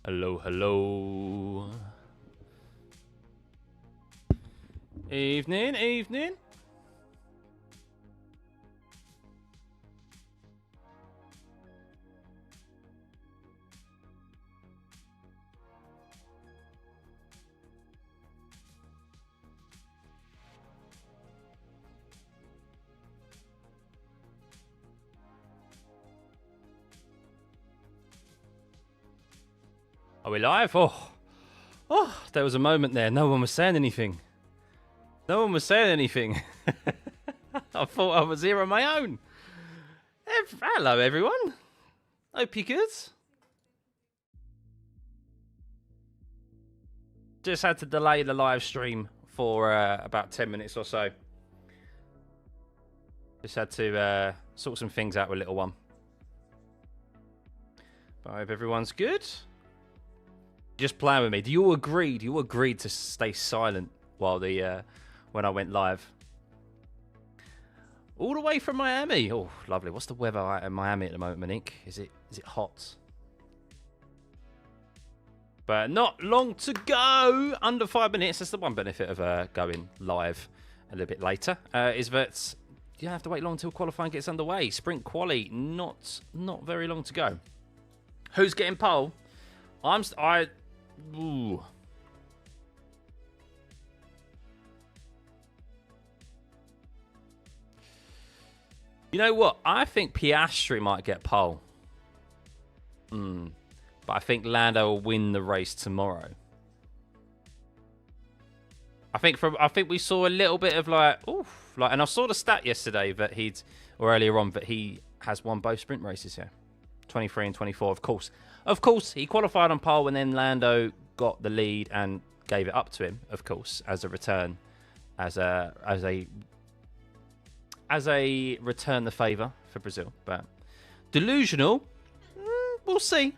Hello, hello. Evening, evening. Are we live? Oh, there was a moment there. No one was saying anything. No one was saying anything. I thought I was here on my own. Hello, everyone. Hope you're good. Just had to delay the live stream for about 10 minutes or so. Just had to sort some things out with little one. But I hope everyone's good. Just playing with me. Do you all agree? Do you all agreed to stay silent while when I went live? All the way from Miami. Oh, lovely. What's the weather like in Miami at the moment, Monique? Is it hot? But not long to go. Under 5 minutes. That's the one benefit of going live a little bit later. Is that you don't have to wait long until qualifying gets underway. Sprint quali, not very long to go. Who's getting pole? Ooh. You know what? I think Piastri might get pole. But I think Lando will win the race tomorrow. I think we saw a little bit of and I saw the stat yesterday that earlier on that he has won both sprint races here. 23 and 24, of course, he qualified on pole and then Lando got the lead and gave it up to him, of course, as a return, as a return the favour for Brazil. But delusional, we'll see.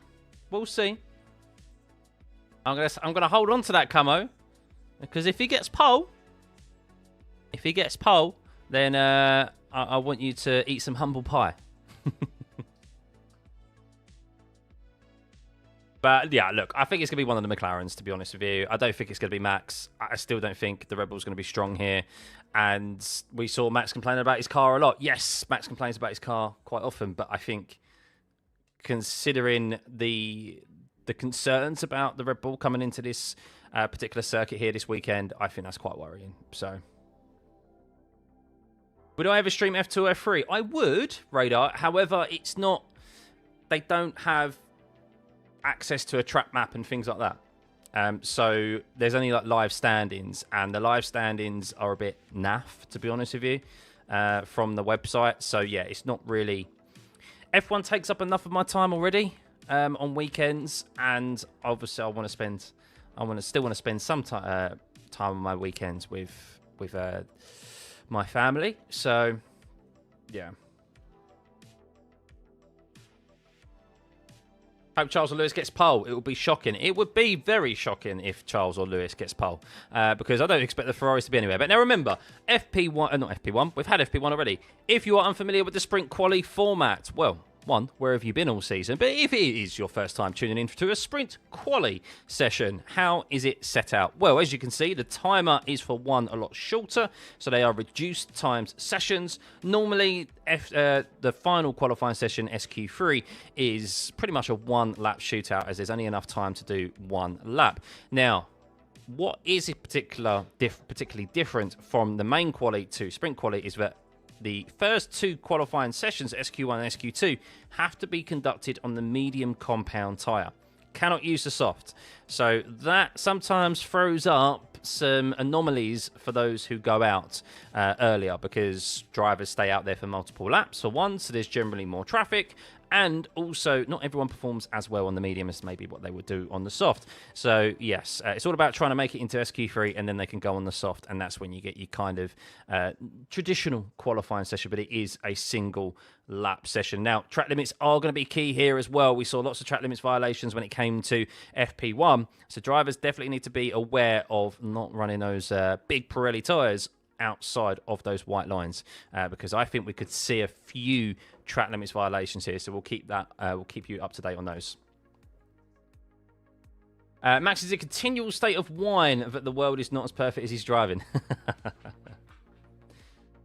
I'm gonna hold on to that camo because if he gets pole, then I want you to eat some humble pie. But yeah, look, I think it's going to be one of the McLarens, to be honest with you. I don't think it's going to be Max. I still don't think the Red Bull's going to be strong here. And we saw Max complaining about his car a lot. Yes, Max complains about his car quite often, but I think considering the concerns about the Red Bull coming into this particular circuit here this weekend, I think that's quite worrying. So, would I ever stream F2 or F3? I would, Radar. However, it's not... They don't have access to a track map and things like that. So there's only like live standings, and the live standings are a bit naff, to be honest with you, from the website. So yeah, it's not really... F1 takes up enough of my time already on weekends, and obviously I still want to spend some time on my weekends with my family. So yeah. Hope Charles or Lewis gets pole. It would be shocking. It would be very shocking if Charles or Lewis gets pole, because I don't expect the Ferraris to be anywhere. But now remember, FP1, not FP1, we've had FP1 already. If you are unfamiliar with the sprint quali format, well, where have you been all season? But if it is your first time tuning in to a sprint quali session, how is it set out? Well, as you can see, the timer is for one a lot shorter, so they are reduced timed sessions. Normally, the final qualifying session, SQ3, is pretty much a one-lap shootout, as there's only enough time to do one lap. Now, what is particularly different from the main quali to sprint quali is that the first two qualifying sessions, SQ1 and SQ2, have to be conducted on the medium compound tyre. Cannot use the soft. So that sometimes throws up some anomalies for those who go out earlier, because drivers stay out there for multiple laps for one, so there's generally more traffic. And also, not everyone performs as well on the medium as maybe what they would do on the soft. So, yes, it's all about trying to make it into SQ3, and then they can go on the soft, and that's when you get your kind of traditional qualifying session, but it is a single lap session. Now, track limits are going to be key here as well. We saw lots of track limits violations when it came to FP1, so drivers definitely need to be aware of not running those big Pirelli tyres outside of those white lines, because I think we could see a few track limits violations here, so we'll keep that. We'll keep you up to date on those. Max is a continual state of whine that the world is not as perfect as he's driving.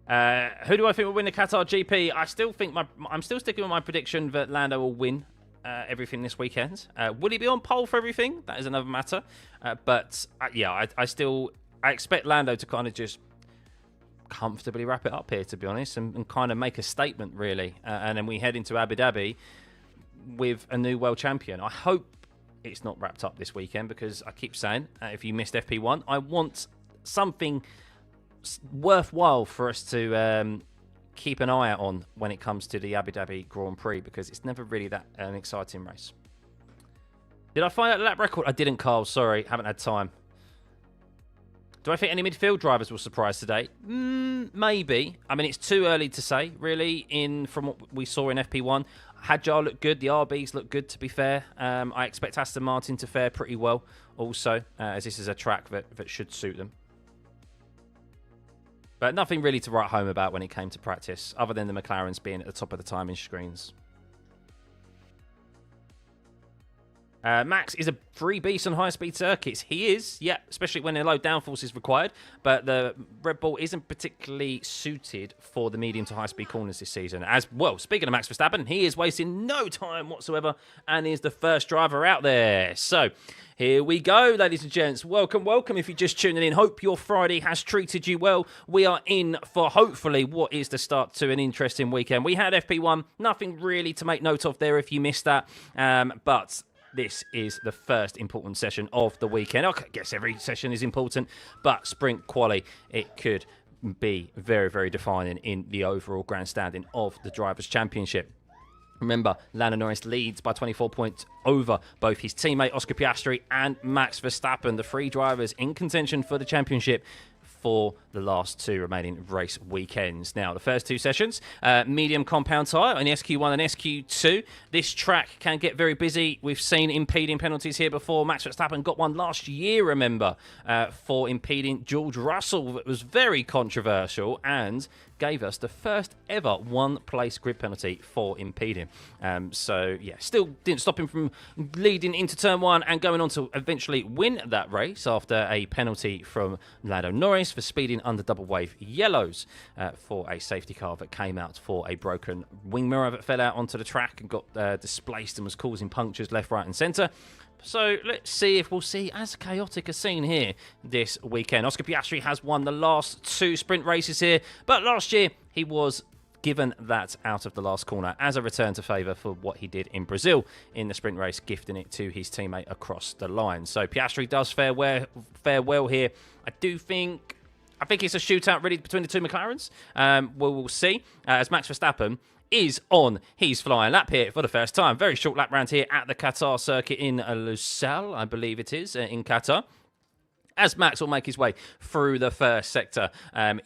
Who do I think will win the Qatar GP? I'm still sticking with my prediction that Lando will win everything this weekend. Will he be on pole for everything? That is another matter. Yeah, I expect Lando to kind of just comfortably wrap it up here, to be honest, and kind of make a statement, really. And then we head into Abu Dhabi with a new world champion. I hope it's not wrapped up this weekend, because I keep saying, if you missed FP1, I want something worthwhile for us to keep an eye out on when it comes to the Abu Dhabi Grand Prix, because it's never really that an exciting race. Did I find out the lap record? I didn't, Carl. Sorry, haven't had time. Do I think any midfield drivers will surprise today? Maybe. I mean, it's too early to say, really, from what we saw in FP1. Hadjar looked good. The RBs looked good, to be fair. I expect Aston Martin to fare pretty well also, as this is a track that should suit them. But nothing really to write home about when it came to practice, other than the McLarens being at the top of the timing screens. Max is a free beast on high-speed circuits. He is, yeah, especially when a low downforce is required. But the Red Bull isn't particularly suited for the medium to high-speed corners this season. As well, speaking of Max Verstappen, he is wasting no time whatsoever and is the first driver out there. So here we go, ladies and gents. Welcome, welcome if you're just tuning in. Hope your Friday has treated you well. We are in for, hopefully, what is the start to an interesting weekend. We had FP1, nothing really to make note of there if you missed that. But this is the first important session of the weekend. I guess every session is important, but Sprint Quali, it could be very, very defining in the overall grandstanding of the Drivers' Championship. Remember, Lando Norris leads by 24 points over both his teammate Oscar Piastri and Max Verstappen, the three drivers in contention for the championship for the last two remaining race weekends. Now, the first two sessions, medium compound tyre on the SQ1 and SQ2. This track can get very busy. We've seen impeding penalties here before. Max Verstappen got one last year, remember, for impeding George Russell. That was very controversial and gave us the first ever one-place grid penalty for impeding. So, yeah, still didn't stop him from leading into turn one and going on to eventually win that race after a penalty from Lando Norris for speeding under double wave yellows for a safety car that came out for a broken wing mirror that fell out onto the track and got displaced and was causing punctures left, right and centre. So let's see if we'll see as chaotic a scene here this weekend. Oscar Piastri has won the last two sprint races here, but last year he was given that out of the last corner as a return to favour for what he did in Brazil in the sprint race, gifting it to his teammate across the line. So Piastri does fare well here. I think it's a shootout really between the two McLarens. We'll see as Max Verstappen is on his flying lap here for the first time. Very short lap round here at the Qatar circuit in Lusail, I believe it is, in Qatar. As Max will make his way through the first sector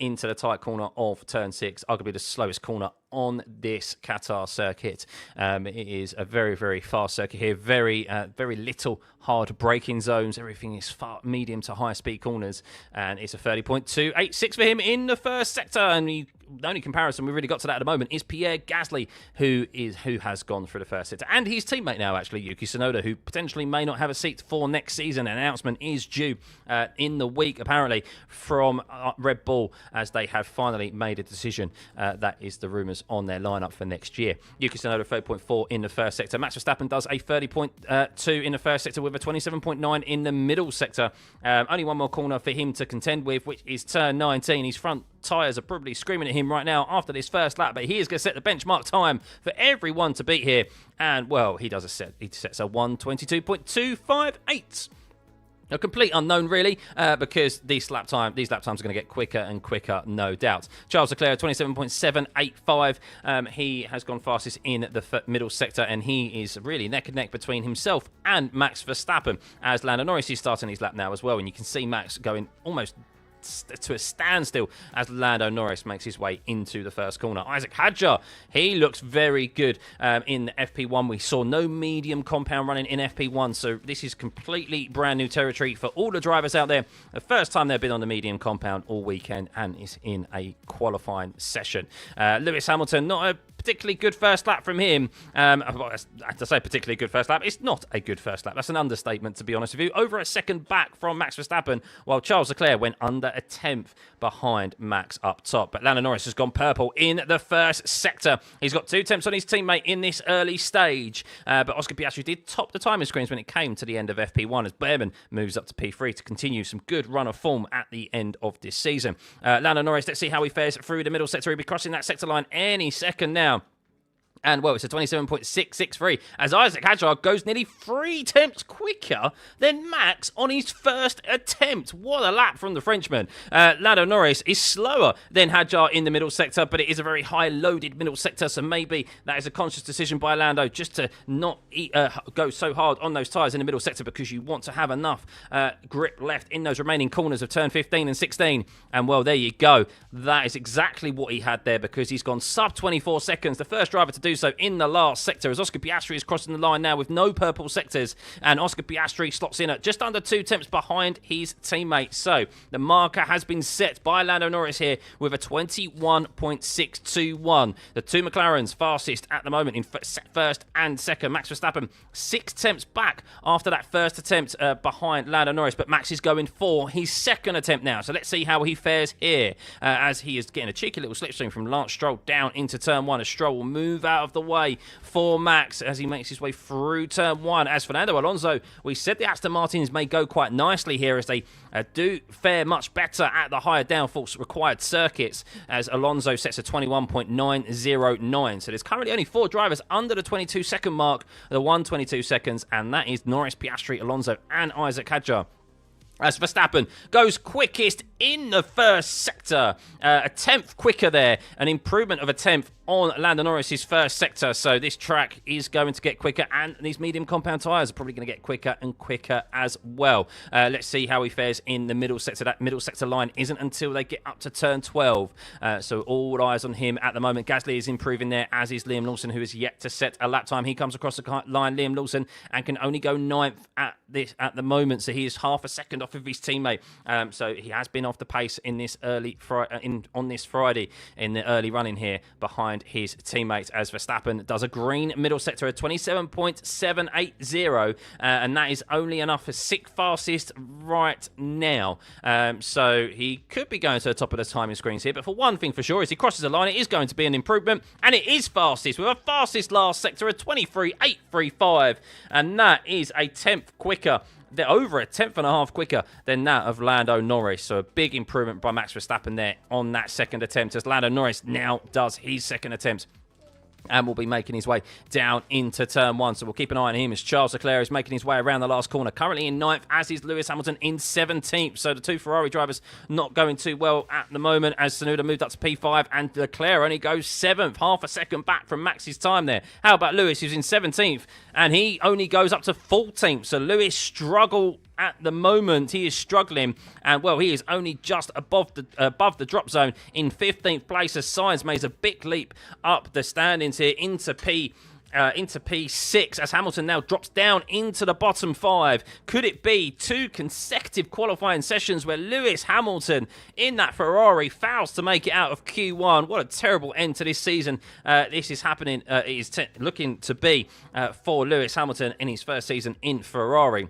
into the tight corner of turn 6, arguably the slowest corner on this Qatar circuit. It is a very, very fast circuit here. Very little hard braking zones. Everything is medium to high speed corners. And it's a 30.286 for him in the first sector. And the only comparison we really got to that at the moment is Pierre Gasly, who has gone through the first sector. And his teammate now, actually, Yuki Tsunoda, who potentially may not have a seat for next season. An announcement is due in the week, apparently, from Red Bull, as they have finally made a decision. That is the rumours on their lineup for next year. Yuki Tsunoda 30.4 in the first sector. Max Verstappen does a 30.2 in the first sector with a 27.9 in the middle sector. Only one more corner for him to contend with, which is turn 19. His front tyres are probably screaming at him right now after this first lap, but he is going to set the benchmark time for everyone to beat here. And, well, he sets a 1:22.258. A complete unknown, really, because these lap times are going to get quicker and quicker, no doubt. Charles Leclerc, 27.785. He has gone fastest in the middle sector, and he is really neck and neck between himself and Max Verstappen, as Lando Norris is starting his lap now as well. And you can see Max going almost to a standstill as Lando Norris makes his way into the first corner. Isaac Hadjar, he looks very good in FP1. We saw no medium compound running in FP1, so this is completely brand new territory for all the drivers out there. The first time they've been on the medium compound all weekend, and is in a qualifying session. Lewis Hamilton, not a particularly good first lap from him. I have to say particularly good first lap. It's not a good first lap. That's an understatement, to be honest with you. Over a second back from Max Verstappen, while Charles Leclerc went under a 10th behind Max up top. But Lando Norris has gone purple in the first sector. He's got 2 tenths on his teammate in this early stage. But Oscar Piastri did top the timing screens when it came to the end of FP1 as Behrman moves up to P3 to continue some good run of form at the end of this season. Lando Norris, let's see how he fares through the middle sector. He'll be crossing that sector line any second now. And, well, it's a 27.663 as Isaac Hadjar goes nearly 3 tenths quicker than Max on his first attempt. What a lap from the Frenchman. Lando Norris is slower than Hadjar in the middle sector, but it is a very high-loaded middle sector, so maybe that is a conscious decision by Lando just to not go so hard on those tyres in the middle sector because you want to have enough grip left in those remaining corners of turn 15 and 16. And, well, there you go. That is exactly what he had there because he's gone sub 24 seconds. The first driver to do so in the last sector as Oscar Piastri is crossing the line now with no purple sectors, and Oscar Piastri slots in at just under 2 tenths behind his teammate. So the marker has been set by Lando Norris here with a 21.621. The 2 McLarens fastest at the moment in first and second. Max Verstappen 6 tenths back after that first attempt behind Lando Norris, but Max is going for his second attempt now. So let's see how he fares here as he is getting a cheeky little slipstream from Lance Stroll down into turn 1 as Stroll will move out of the way for Max as he makes his way through turn 1. As Fernando Alonso, we said the Aston Martins may go quite nicely here as they do fare much better at the higher downforce required circuits as Alonso sets a 21.909. So there's currently only 4 drivers under the 22 second mark, the 1:22 seconds, and that is Norris, Piastri, Alonso and Isaac Hadjar. As Verstappen goes quickest in the first sector, a 10th quicker there, an improvement of a 10th on Lando Norris's first sector. So this track is going to get quicker, and these medium compound tyres are probably going to get quicker and quicker as well. Let's see how he fares in the middle sector. That middle sector line isn't until they get up to turn 12. So all eyes on him at the moment. Gasly is improving there, as is Liam Lawson, who is yet to set a lap time. He comes across the line, Liam Lawson, and can only go 9th at the moment. So he is half a second off of his teammate. So he has been off the pace in this early on this Friday in the early running here behind his teammates as Verstappen does a green middle sector at 27.780 and that is only enough for 6th fastest right now. So he could be going to the top of the timing screens here, but for one thing for sure, as he crosses the line, it is going to be an improvement, and it is fastest with a fastest last sector at 23.835, and that is a 10th quicker. They're over a 10th and a half quicker than that of Lando Norris. So a big improvement by Max Verstappen there on that second attempt as Lando Norris now does his second attempt and will be making his way down into turn 1. So we'll keep an eye on him as Charles Leclerc is making his way around the last corner. Currently in 9th, as is Lewis Hamilton in 17th. So the 2 Ferrari drivers not going too well at the moment as Tsunoda moved up to P5 and Leclerc only goes 7th, half a second back from Max's time there. How about Lewis, who's in 17th, and he only goes up to 14th. So Lewis struggle at the moment. He is struggling, and well, he is only just above the drop zone in 15th place as Sainz makes a big leap up the standings here into P6 as Hamilton now drops down into the bottom 5. Could it be 2 consecutive qualifying sessions where Lewis Hamilton in that Ferrari fails to make it out of Q1? What a terrible end to this season. This is happening. It is looking to be for Lewis Hamilton in his first season in Ferrari.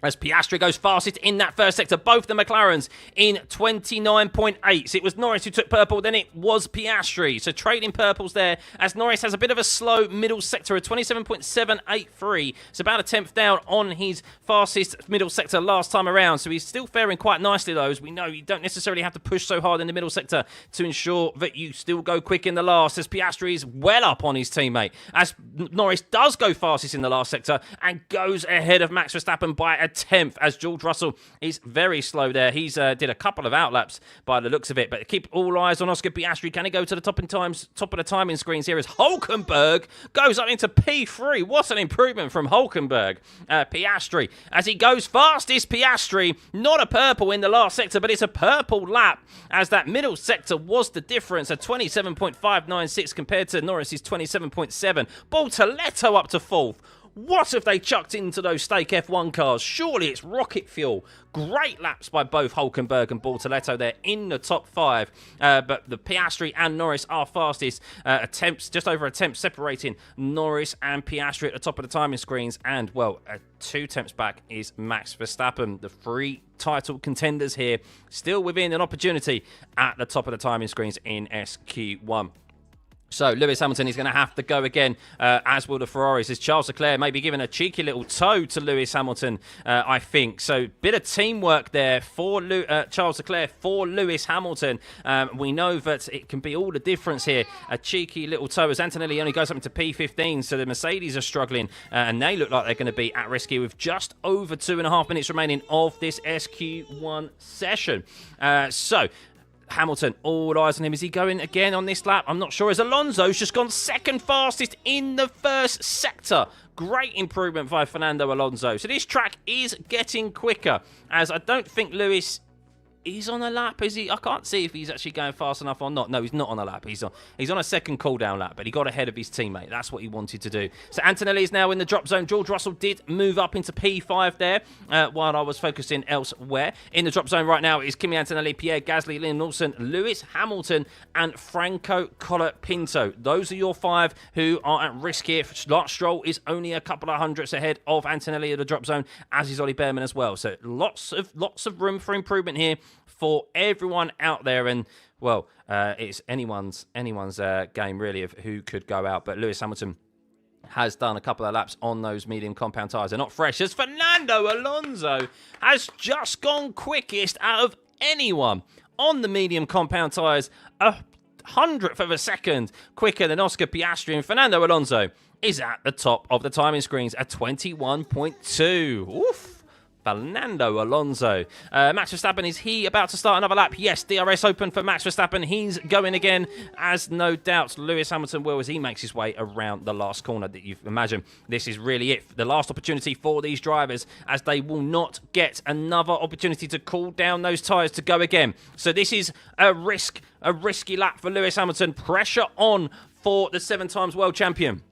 As Piastri goes fastest in that first sector, both the McLarens in 29.8. So it was Norris who took purple, then it was Piastri. So trading purples there, as Norris has a bit of a slow middle sector of 27.783. It's about a 10th down on his fastest middle sector last time around. So he's still faring quite nicely, though, as we know you don't necessarily have to push so hard in the middle sector to ensure that you still go quick in the last, as Piastri is well up on his teammate. As Norris does go fastest in the last sector and goes ahead of Max Verstappen by a 10th, as George Russell is very slow there. He's did a couple of outlaps by the looks of it, but keep all eyes on Oscar Piastri. Can he go to the top of the timing screens here as Hulkenberg goes up into P3? What an improvement from Hulkenberg. Piastri, as he goes fastest, Piastri, not a purple in the last sector, but it's a purple lap, as that middle sector was the difference, a 27.596 compared to Norris's 27.7. Bortoletto up to 4th. What have they chucked into those stake F1 cars? Surely it's rocket fuel. Great laps by both Hulkenberg and Bortoletto. They're in the top 5. But the Piastri and Norris are fastest. Attempts, just over attempts separating Norris and Piastri at the top of the timing screens. And, well, 2 attempts back is Max Verstappen. The 3 title contenders here, still within an opportunity at the top of the timing screens in SQ1. So Lewis Hamilton is going to have to go again, as will the Ferraris, as Charles Leclerc may be giving a cheeky little toe to Lewis Hamilton, I think. So bit of teamwork there for Charles Leclerc, for Lewis Hamilton. We know that it can be all the difference here. A cheeky little toe as Antonelli only goes up into P15, so the Mercedes are struggling, and they look like they're going to be at risk here with just over 2.5 minutes remaining of this SQ1 session. So Hamilton, all eyes on him. Is he going again on this lap? I'm not sure, as Alonso's just gone second fastest in the first sector. Great improvement by Fernando Alonso. So this track is getting quicker, as I don't think Lewis is on a lap, is he? I can't see if he's actually going fast enough or not. No, he's not on a lap. He's on a second cool-down lap, but he got ahead of his teammate. That's what he wanted to do. So Antonelli is now in the drop zone. George Russell did move up into P5 there while I was focusing elsewhere. In the drop zone right now is Kimi Antonelli, Pierre Gasly, Liam Lawson, Lewis Hamilton, and Franco Colapinto. Those are your 5 who are at risk here. Lance Stroll is only a couple of hundredths ahead of Antonelli in the drop zone, as is Ollie Behrman as well. So lots of room for improvement here for everyone out there, and well, it's anyone's game really of who could go out. But Lewis Hamilton has done a couple of laps on those medium compound tyres. They're not fresh, as Fernando Alonso has just gone quickest out of anyone on the medium compound tyres, 100th of a second quicker than Oscar Piastri, and Fernando Alonso is at the top of the timing screens at 21.2. Oof. Fernando Alonso. Max Verstappen, is he about to start another lap? Yes, DRS open for Max Verstappen. He's going again, as no doubt Lewis Hamilton will, as he makes his way around the last corner. That you imagine this is really it. The last opportunity for these drivers, as they will not get another opportunity to cool down those tyres to go again. So this is a risky lap for Lewis Hamilton. Pressure on for the 7-time world champion.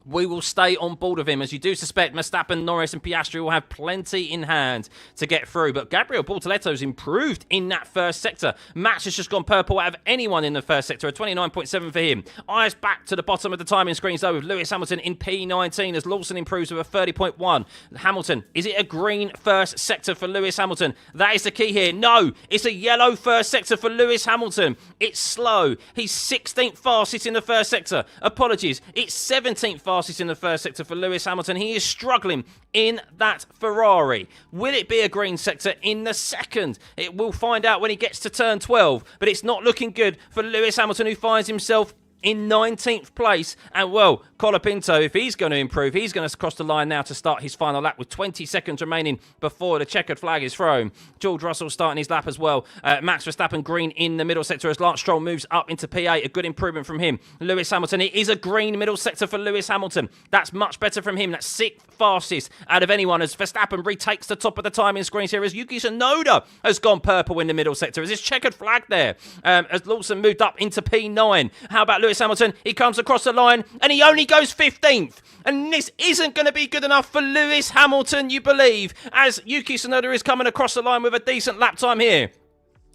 We will stay on board with him, as you do suspect Verstappen, Norris and Piastri will have plenty in hand to get through. But Gabriel Bortoletto's improved in that first sector. Max has just gone purple out of anyone in the first sector, a 29.7 for him. Eyes back to the bottom of the timing screens, though, with Lewis Hamilton in P19 as Lawson improves with a 30.1. Hamilton, is it a green first sector for Lewis Hamilton? That is the key here. No, it's a yellow first sector for Lewis Hamilton. It's slow. He's 16th fastest in the first sector. Apologies. It's 17th fastest in the first sector for Lewis Hamilton. He is struggling in that Ferrari. Will it be a green sector in the second? It will find out when he gets to turn 12, but it's not looking good for Lewis Hamilton, who finds himself in 19th place. And, well, Colapinto, if he's going to improve, he's going to cross the line now to start his final lap with 20 seconds remaining before the checkered flag is thrown. George Russell starting his lap as well. Max Verstappen green in the middle sector as Lance Stroll moves up into P8. A good improvement from him. Lewis Hamilton, it is a green middle sector for Lewis Hamilton. That's much better from him. That's 6th fastest out of anyone, as Verstappen retakes the top of the timing screens here, as Yuki Tsunoda has gone purple in the middle sector. Is this checkered flag there? As Lawson moved up into P9. How about Lewis Hamilton? He comes across the line and he only goes 15th. And this isn't going to be good enough for Lewis Hamilton, you believe, as Yuki Tsunoda is coming across the line with a decent lap time here.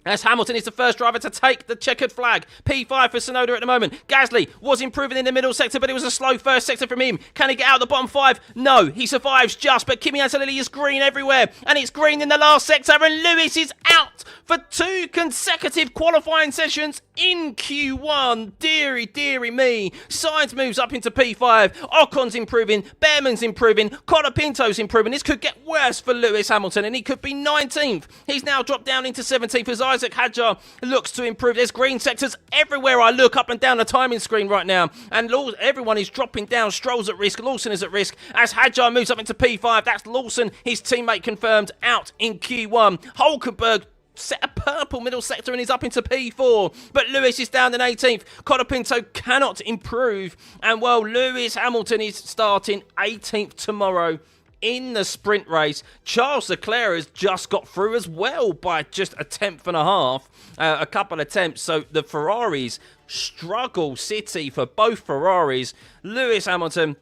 As Hamilton is the first driver to take the checkered flag. P5 for Tsunoda at the moment. Gasly was improving in the middle sector, but it was a slow first sector from him. Can he get out the bottom 5? No, he survives just, but Kimi Antonelli is green everywhere. And it's green in the last sector, and Lewis is out for 2 consecutive qualifying sessions in Q1. Deary, deary me. Sainz moves up into P5. Ocon's improving. Behrman's improving. Colapinto's improving. This could get worse for Lewis Hamilton, and he could be 19th. He's now dropped down into 17th as Isaac Hadjar looks to improve. There's green sectors everywhere I look up and down the timing screen right now, and everyone is dropping down. Stroll's at risk. Lawson is at risk as Hadjar moves up into P5. That's Lawson, his teammate, confirmed out in Q1. Hulkenberg set a purple middle sector and he's up into P4, but Lewis is down in 18th. Colapinto cannot improve, and well, Lewis Hamilton is starting 18th tomorrow in the sprint race. Charles Leclerc has just got through as well by just a 10th and a half, a couple of attempts. So the Ferraris struggle city for both Ferraris. Lewis Hamilton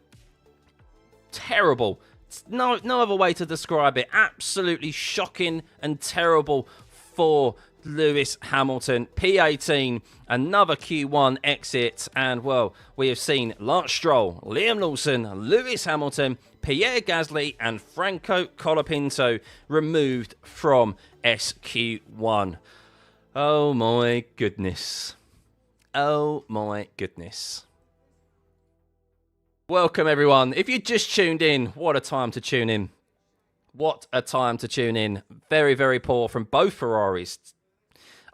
terrible. No other way to describe it. Absolutely shocking and terrible for Lewis Hamilton. P18, another Q1 exit. And, well, we have seen Lance Stroll, Liam Lawson, Lewis Hamilton, Pierre Gasly and Franco Colapinto removed from SQ1. Oh, my goodness. Oh, my goodness. Welcome, everyone. If you just tuned in, what a time to tune in. What a time to tune in. Very, very poor from both Ferraris.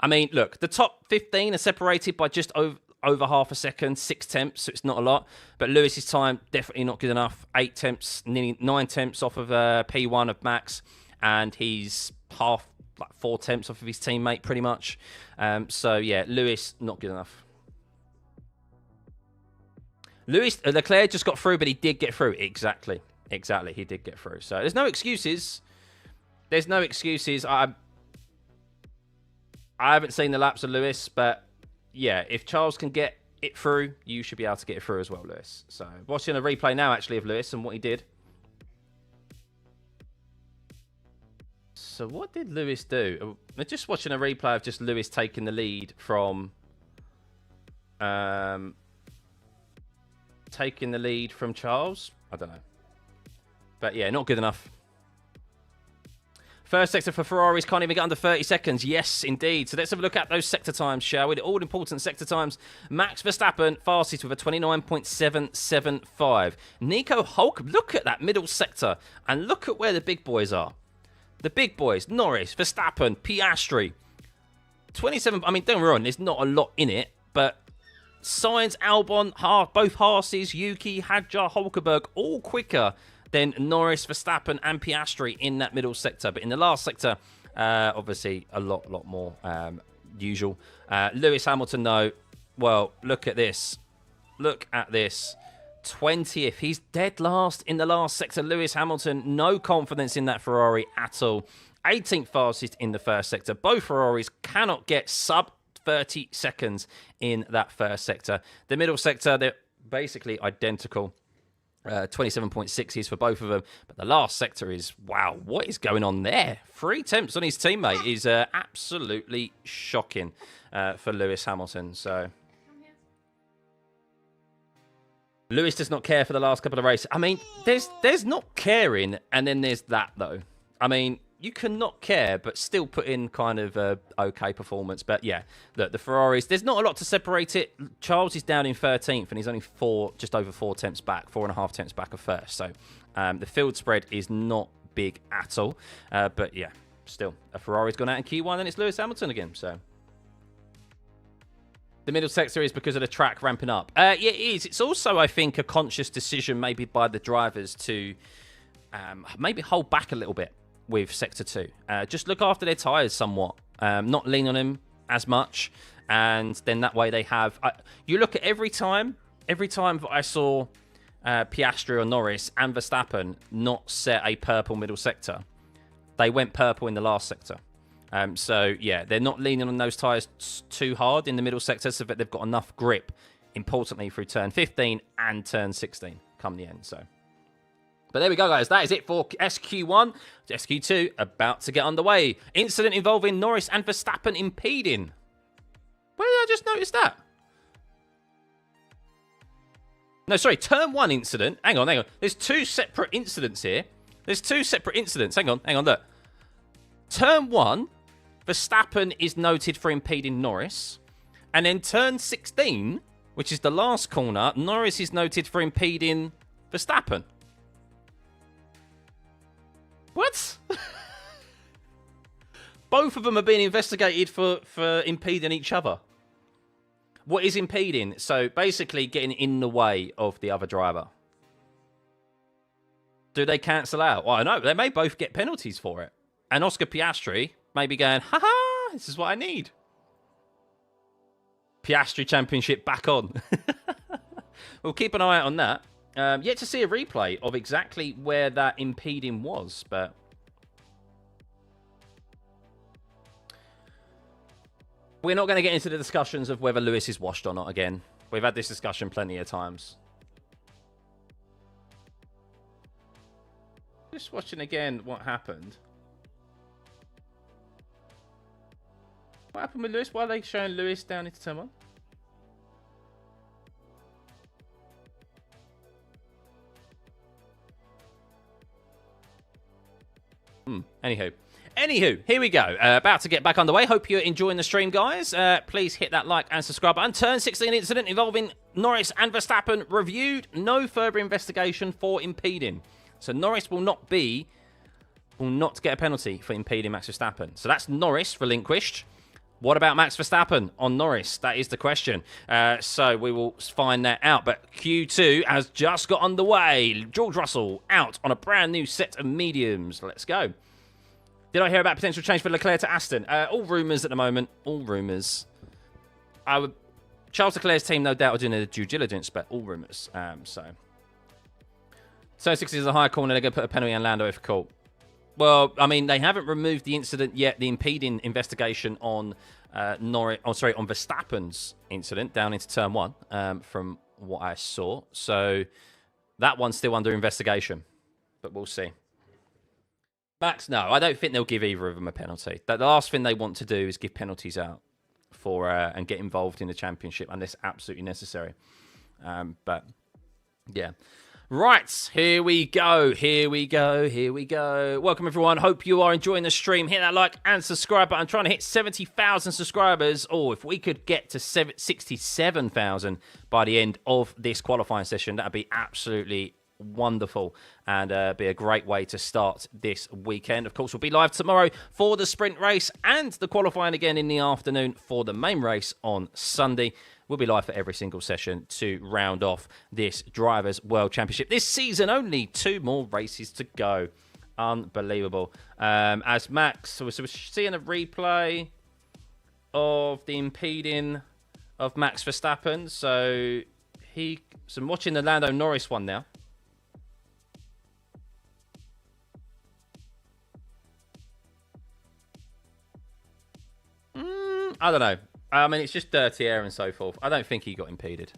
I mean, look, the top 15 are separated by just over half a second, 6 tenths, so it's not a lot. But Lewis's time, definitely not good enough. 8 tenths, nearly 9 tenths off of P1 of Max. And he's half, like 4 tenths off of his teammate, pretty much. So, yeah, Lewis, not good enough. Leclerc just got through, but he did get through. Exactly. He did get through. So there's no excuses. There's no excuses. I haven't seen the laps of Lewis, but yeah, if Charles can get it through, you should be able to get it through as well, Lewis. So watching a replay now, actually, of Lewis and what he did. So what did Lewis do? We're just watching a replay of just Lewis taking the lead from... taking the lead from Charles? I don't know. But yeah, not good enough. First sector for Ferraris can't even get under 30 seconds. Yes, indeed. So let's have a look at those sector times, shall we? The all-important sector times. Max Verstappen, fastest with a 29.775. Nico Hulk, look at that middle sector. And look at where the big boys are. The big boys, Norris, Verstappen, Piastri. 27, I mean, don't get me wrong, there's not a lot in it, but Sainz, Albon, both Haas's, Yuki, Hadjar, Hulkenberg, all quicker than Norris, Verstappen and Piastri in that middle sector. But in the last sector, obviously a lot more usual. Lewis Hamilton, though, well, look at this. Look at this. 20th. He's dead last in the last sector. Lewis Hamilton, no confidence in that Ferrari at all. 18th fastest in the first sector. Both Ferraris cannot get sub 30 seconds in that first sector. The middle sector, they're basically identical. 27.6s for both of them. But the last sector is, wow, what is going on there? 3 tenths on his teammate is absolutely shocking for Lewis Hamilton. So Lewis does not care for the last couple of races. I mean, there's not caring, and then there's that, though. I mean, you cannot care, but still put in kind of okay performance. But yeah, look, the Ferraris, there's not a lot to separate it. Charles is down in 13th, and he's only just over 4 tenths back, 4.5 tenths back of first. So the field spread is not big at all. But yeah, still, a Ferrari's gone out in Q1, and it's Lewis Hamilton again. So the middle sector is because of the track ramping up. Yeah, it is. It's also, I think, a conscious decision maybe by the drivers to maybe hold back a little bit with Sector 2. Just look after their tyres somewhat. Not lean on them as much. And then that way they have... you look at every time that I saw Piastri or Norris and Verstappen not set a purple middle sector, they went purple in the last sector. So, yeah, they're not leaning on those tyres too hard in the middle sector so that they've got enough grip, importantly, through turn 15 and turn 16 come the end. So... But there we go, guys. That is it for SQ1. SQ2 about to get underway. Incident involving Norris and Verstappen impeding. Where did I just notice that? No, sorry. Turn 1 incident. Hang on. There's 2 separate incidents here. Hang on, look. Turn 1, Verstappen is noted for impeding Norris. And then turn 16, which is the last corner, Norris is noted for impeding Verstappen. What? Both of them are being investigated for impeding each other. What is impeding? So basically getting in the way of the other driver. Do they cancel out? Well, I know. They may both get penalties for it. And Oscar Piastri may be going, ha-ha, this is what I need. Piastri Championship back on. We'll keep an eye out on that. Yet to see a replay of exactly where that impeding was, but we're not going to get into the discussions of whether Lewis is washed or not again. We've had this discussion plenty of times. Just watching again what happened. What happened with Lewis? Why are they showing Lewis down into turn 1? Anywho, here we go. About to get back underway. Hope you're enjoying the stream, guys. Please hit that like and subscribe button. Turn 16 incident involving Norris and Verstappen reviewed. No further investigation for impeding. So Norris will not get a penalty for impeding Max Verstappen. So that's Norris relinquished. What about Max Verstappen on Norris? That is the question. So we will find that out. But Q2 has just got underway. George Russell out on a brand new set of mediums. Let's go. Did I hear about potential change for Leclerc to Aston? All rumours at the moment. All rumours. Charles Leclerc's team, no doubt, are doing their due diligence, but all rumours. So 60 is a high corner. They're going to put a penalty on Lando if caught. Well, I mean, they haven't removed the incident yet, the impeding investigation on on Verstappen's incident down into turn 1, from what I saw. So that one's still under investigation, but we'll see. Max, no, I don't think they'll give either of them a penalty. The last thing they want to do is give penalties out for and get involved in the championship unless absolutely necessary. But yeah. Right, here we go. Welcome, everyone. Hope you are enjoying the stream. Hit that like and subscribe button. I'm trying to hit 70,000 subscribers. Oh, if we could get to 67,000 by the end of this qualifying session, that would be absolutely wonderful and be a great way to start this weekend. Of course, we'll be live tomorrow for the sprint race and the qualifying again in the afternoon for the main race on Sunday. We'll be live for every single session to round off this Drivers' World Championship. This season, only 2 more races to go. Unbelievable. As Max, so we're seeing a replay of the impeding of Max Verstappen. So I'm watching the Lando Norris one now. I don't know. I mean, it's just dirty air and so forth. I don't think he got impeded.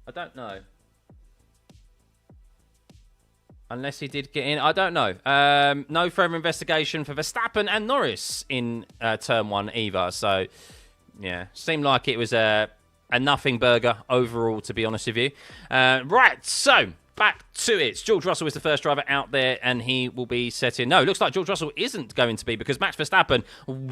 I don't know. Unless he did get in. I don't know. No further investigation for Verstappen and Norris in turn 1 either. So, yeah. Seemed like it was a nothing burger overall, to be honest with you. Right, so back to it. George Russell is the first driver out there, and he will be setting... No, it looks like George Russell isn't going to be, because Max Verstappen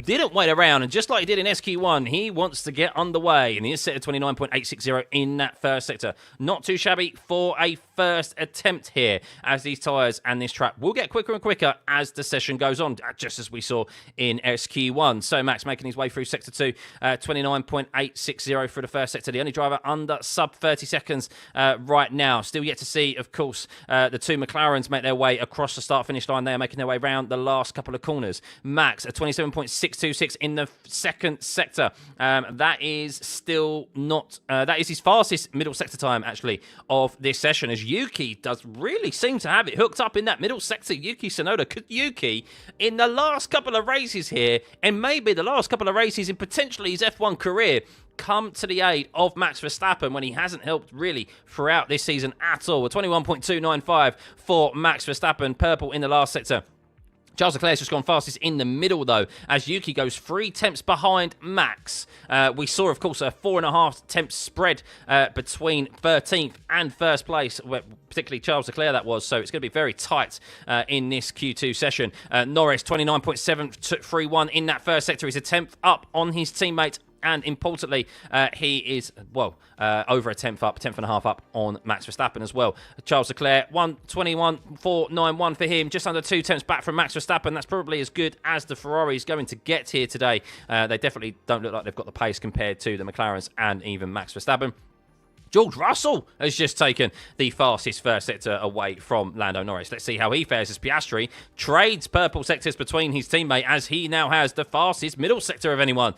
didn't wait around, and just like he did in SQ1, he wants to get underway, and he is set at 29.860 in that first sector. Not too shabby for a first attempt here, as these tyres and this track will get quicker and quicker as the session goes on, just as we saw in SQ1. So Max making his way through Sector 2, 29.860 for the first sector. The only driver under sub 30 seconds right now. Still yet to see, of course, the 2 McLarens make their way across the start-finish line. They are making their way around the last couple of corners. Max at 27.626 in the second sector. That is still not... that is his fastest middle sector time, actually, of this session, as Yuki does really seem to have it hooked up in that middle sector. Yuki Tsunoda. Could Yuki, in the last couple of races here, and maybe the last couple of races in potentially his F1 career, come to the aid of Max Verstappen when he hasn't helped really throughout this season at all? A 21.295 for Max Verstappen, purple in the last sector. Charles Leclerc's just gone fastest in the middle, though, as Yuki goes 3 tenths behind Max. We saw, of course, a 4.5 tenths spread between 13th and first place, particularly Charles Leclerc that was, so it's going to be very tight in this Q2 session. Norris, 29.731 in that first sector. He's a 10th up on his teammate. And importantly, he is, over a 10th up, 10th and a half up on Max Verstappen as well. Charles Leclerc, 1:21.491 for him, just under 2 tenths back from Max Verstappen. That's probably as good as the Ferrari's going to get here today. They definitely don't look like they've got the pace compared to the McLarens and even Max Verstappen. George Russell has just taken the fastest first sector away from Lando Norris. Let's see how he fares as Piastri trades purple sectors between his teammate, as he now has the fastest middle sector of anyone.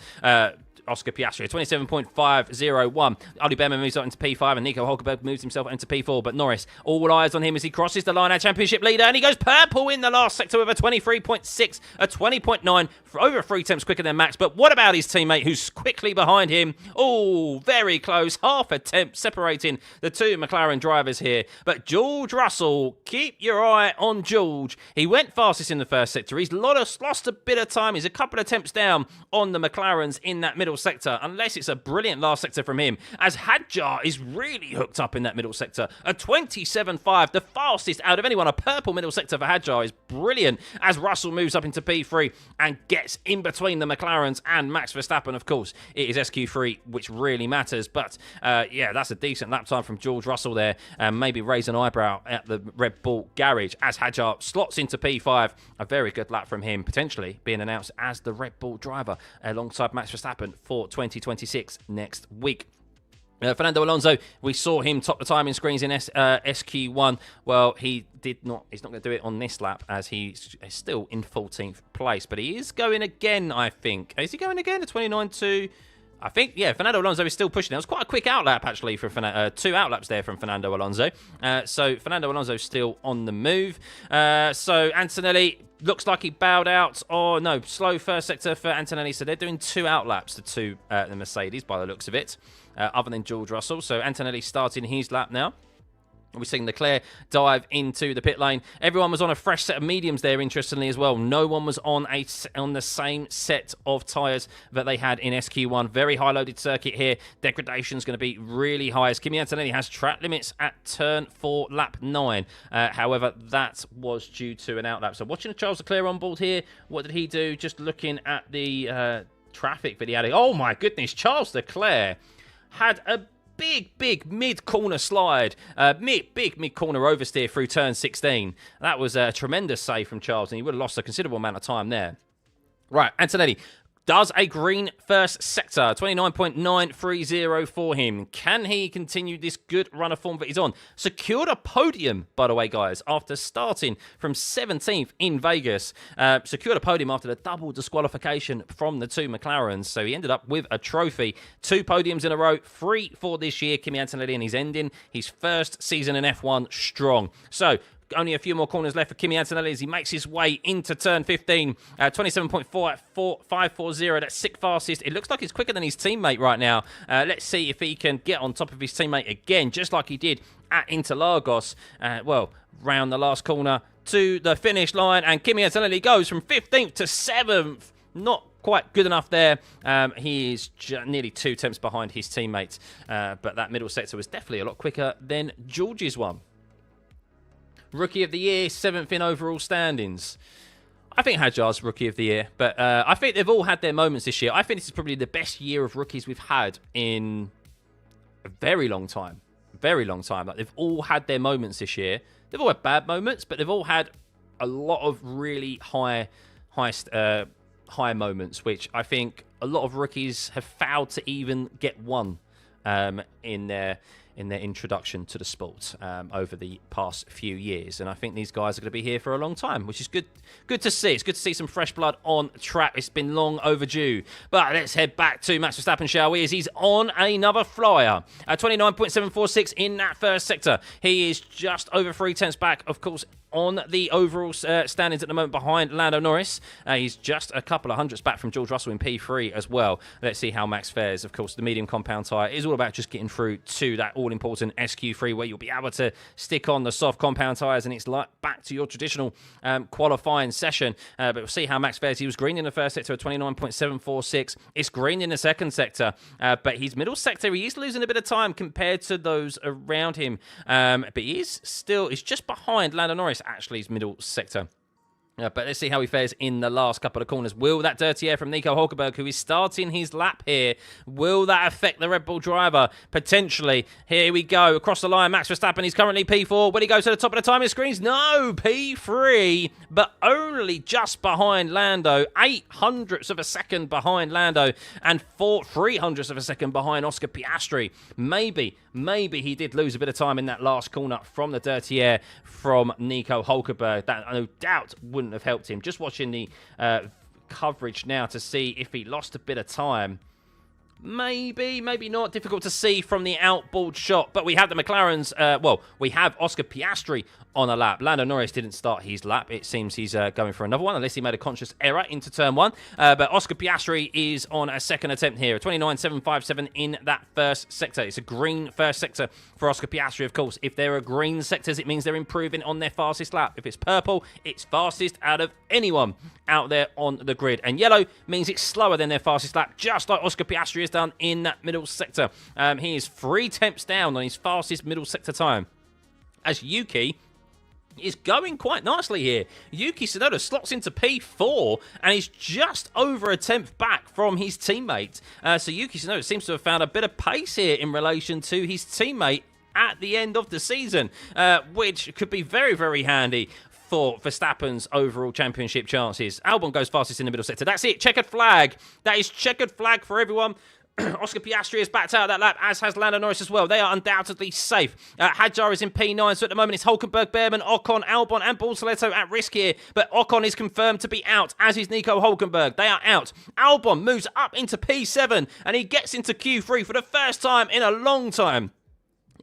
Oscar Piastri. 27.501. Ollie Behrman moves up into P5 and Nico Hulkenberg moves himself into P4. But Norris, all eyes on him as he crosses the line, our championship leader, and he goes purple in the last sector with a 23.6, a 20.9, for over 3 tenths quicker than Max. But what about his teammate who's quickly behind him? Oh, very close. Half a tenth separating the two McLaren drivers here. But George Russell, keep your eye on George. He went fastest in the first sector. He's lost a bit of time. He's a couple of attempts down on the McLarens in that middle sector, unless it's a brilliant last sector from him, as Hadjar is really hooked up in that middle sector. A 27.5, the fastest out of anyone. A purple middle sector for Hadjar is brilliant as Russell moves up into P3 and gets in between the McLarens and Max Verstappen. Of course, it is SQ3 which really matters, but yeah, that's a decent lap time from George Russell there, and maybe raise an eyebrow at the Red Bull garage as Hadjar slots into P5. A very good lap from him, potentially being announced as the Red Bull driver alongside Max Verstappen for 2026 next week. Fernando Alonso, we saw him top the timing screens in SQ1. Well, he's not going to do it on this lap as he's still in 14th place, but he is going again, I think. Is he going again? A 29.2? I think, yeah, Fernando Alonso is still pushing. It was quite a quick outlap, actually, for 2 outlaps there from Fernando Alonso. So Fernando Alonso still on the move. So Antonelli looks like he bowed out. Oh, no, slow first sector for Antonelli. So they're doing 2 outlaps, the Mercedes, by the looks of it, other than George Russell. So Antonelli starting his lap now. We're seeing Leclerc dive into the pit lane. Everyone was on a fresh set of mediums there, interestingly, as well. No one was on the same set of tyres that they had in SQ1. Very high-loaded circuit here. Degradation's going to be really high as Kimi Antonelli has track limits at turn 4, lap 9. However, that was due to an outlap. So watching Charles Leclerc on board here, what did he do? Just looking at the traffic that he had. Oh, my goodness. Charles Leclerc had a big mid-corner slide, big mid-corner oversteer through turn 16. That was a tremendous save from Charles, and he would have lost a considerable amount of time there. Right, Antonelli does a green first sector, 29.930 for him. Can he continue this good run of form that he's on? Secured a podium, by the way, guys, after starting from 17th in Vegas. Secured a podium after the double disqualification from the 2 McLarens. So he ended up with a trophy. 2 podiums in a row, 3 for this year, Kimi Antonelli, and he's ending his first season in F1 strong. So only a few more corners left for Kimi Antonelli as he makes his way into turn 15. 27.4 at 540. That's 6th fastest. It looks like he's quicker than his teammate right now. Let's see if he can get on top of his teammate again, just like he did at Interlagos. Well, round the last corner to the finish line, and Kimi Antonelli goes from 15th to 7th. Not quite good enough there. He is nearly 2 tenths behind his teammate, but that middle sector was definitely a lot quicker than George's one. Rookie of the Year, 7th in overall standings. I think Hadjar's Rookie of the Year, but I think they've all had their moments this year. I think this is probably the best year of rookies we've had in a very long time. Very long time. Like, they've all had their moments this year. They've all had bad moments, but they've all had a lot of really high moments, which I think a lot of rookies have failed to even get one in their introduction to the sport over the past few years. And I think these guys are going to be here for a long time, which is good to see. It's good to see some fresh blood on track. It's been long overdue. But let's head back to Max Verstappen, shall we, as he's on another flyer. 29.746 in that first sector. He is just over 3 tenths back, of course, on the overall standings at the moment behind Lando Norris. He's just a couple of hundredths back from George Russell in P3 as well. Let's see how Max fares. Of course, the medium compound tyre is all about just getting through to that all-important SQ3 where you'll be able to stick on the soft compound tyres, and it's like back to your traditional qualifying session. But we'll see how Max fares. He was green in the first sector at 29.746. It's green in the second sector, but his middle sector, he is losing a bit of time compared to those around him. But he's just behind Lando Norris, actually, his middle sector. But let's see how he fares in the last couple of corners. Will that dirty air from Nico Hulkenberg, who is starting his lap here, will that affect the Red Bull driver? Potentially. Here we go. Across the line, Max Verstappen. He's currently P4. Will he go to the top of the timing screens? No, P3, but only just behind Lando. 800ths of a second behind Lando and 300ths of a second behind Oscar Piastri. Maybe he did lose a bit of time in that last corner from the dirty air from Nico Hulkenberg. That no doubt wouldn't have helped him. Just watching the coverage now to see if he lost a bit of time. Maybe, maybe not. Difficult to see from the outboard shot. But we have the McLarens. Well, we have Oscar Piastri on a lap. Lando Norris didn't start his lap. It seems he's going for another one, unless he made a conscious error into turn 1. But Oscar Piastri is on a second attempt here. 29.757 in that first sector. It's a green first sector for Oscar Piastri, of course. If there are green sectors, it means they're improving on their fastest lap. If it's purple, it's fastest out of anyone out there on the grid. And yellow means it's slower than their fastest lap, just like Oscar Piastri has done in that middle sector. He is 3 tenths down on his fastest middle sector time. As Yuki is going quite nicely here. Yuki Tsunoda slots into P4 and is just over a tenth back from his teammate. So Yuki Tsunoda seems to have found a bit of pace here in relation to his teammate at the end of the season, which could be very, very handy for Verstappen's overall championship chances. Albon goes fastest in the middle sector. That's it. Checkered flag. That is checkered flag for everyone. Oscar Piastri has backed out of that lap, as has Lando Norris as well. They are undoubtedly safe. Hadjar is in P9, so at the moment it's Hulkenberg, Behrman, Ocon, Albon and Bortoletto at risk here. But Ocon is confirmed to be out, as is Nico Hulkenberg. They are out. Albon moves up into P7, and he gets into Q3 for the first time in a long time,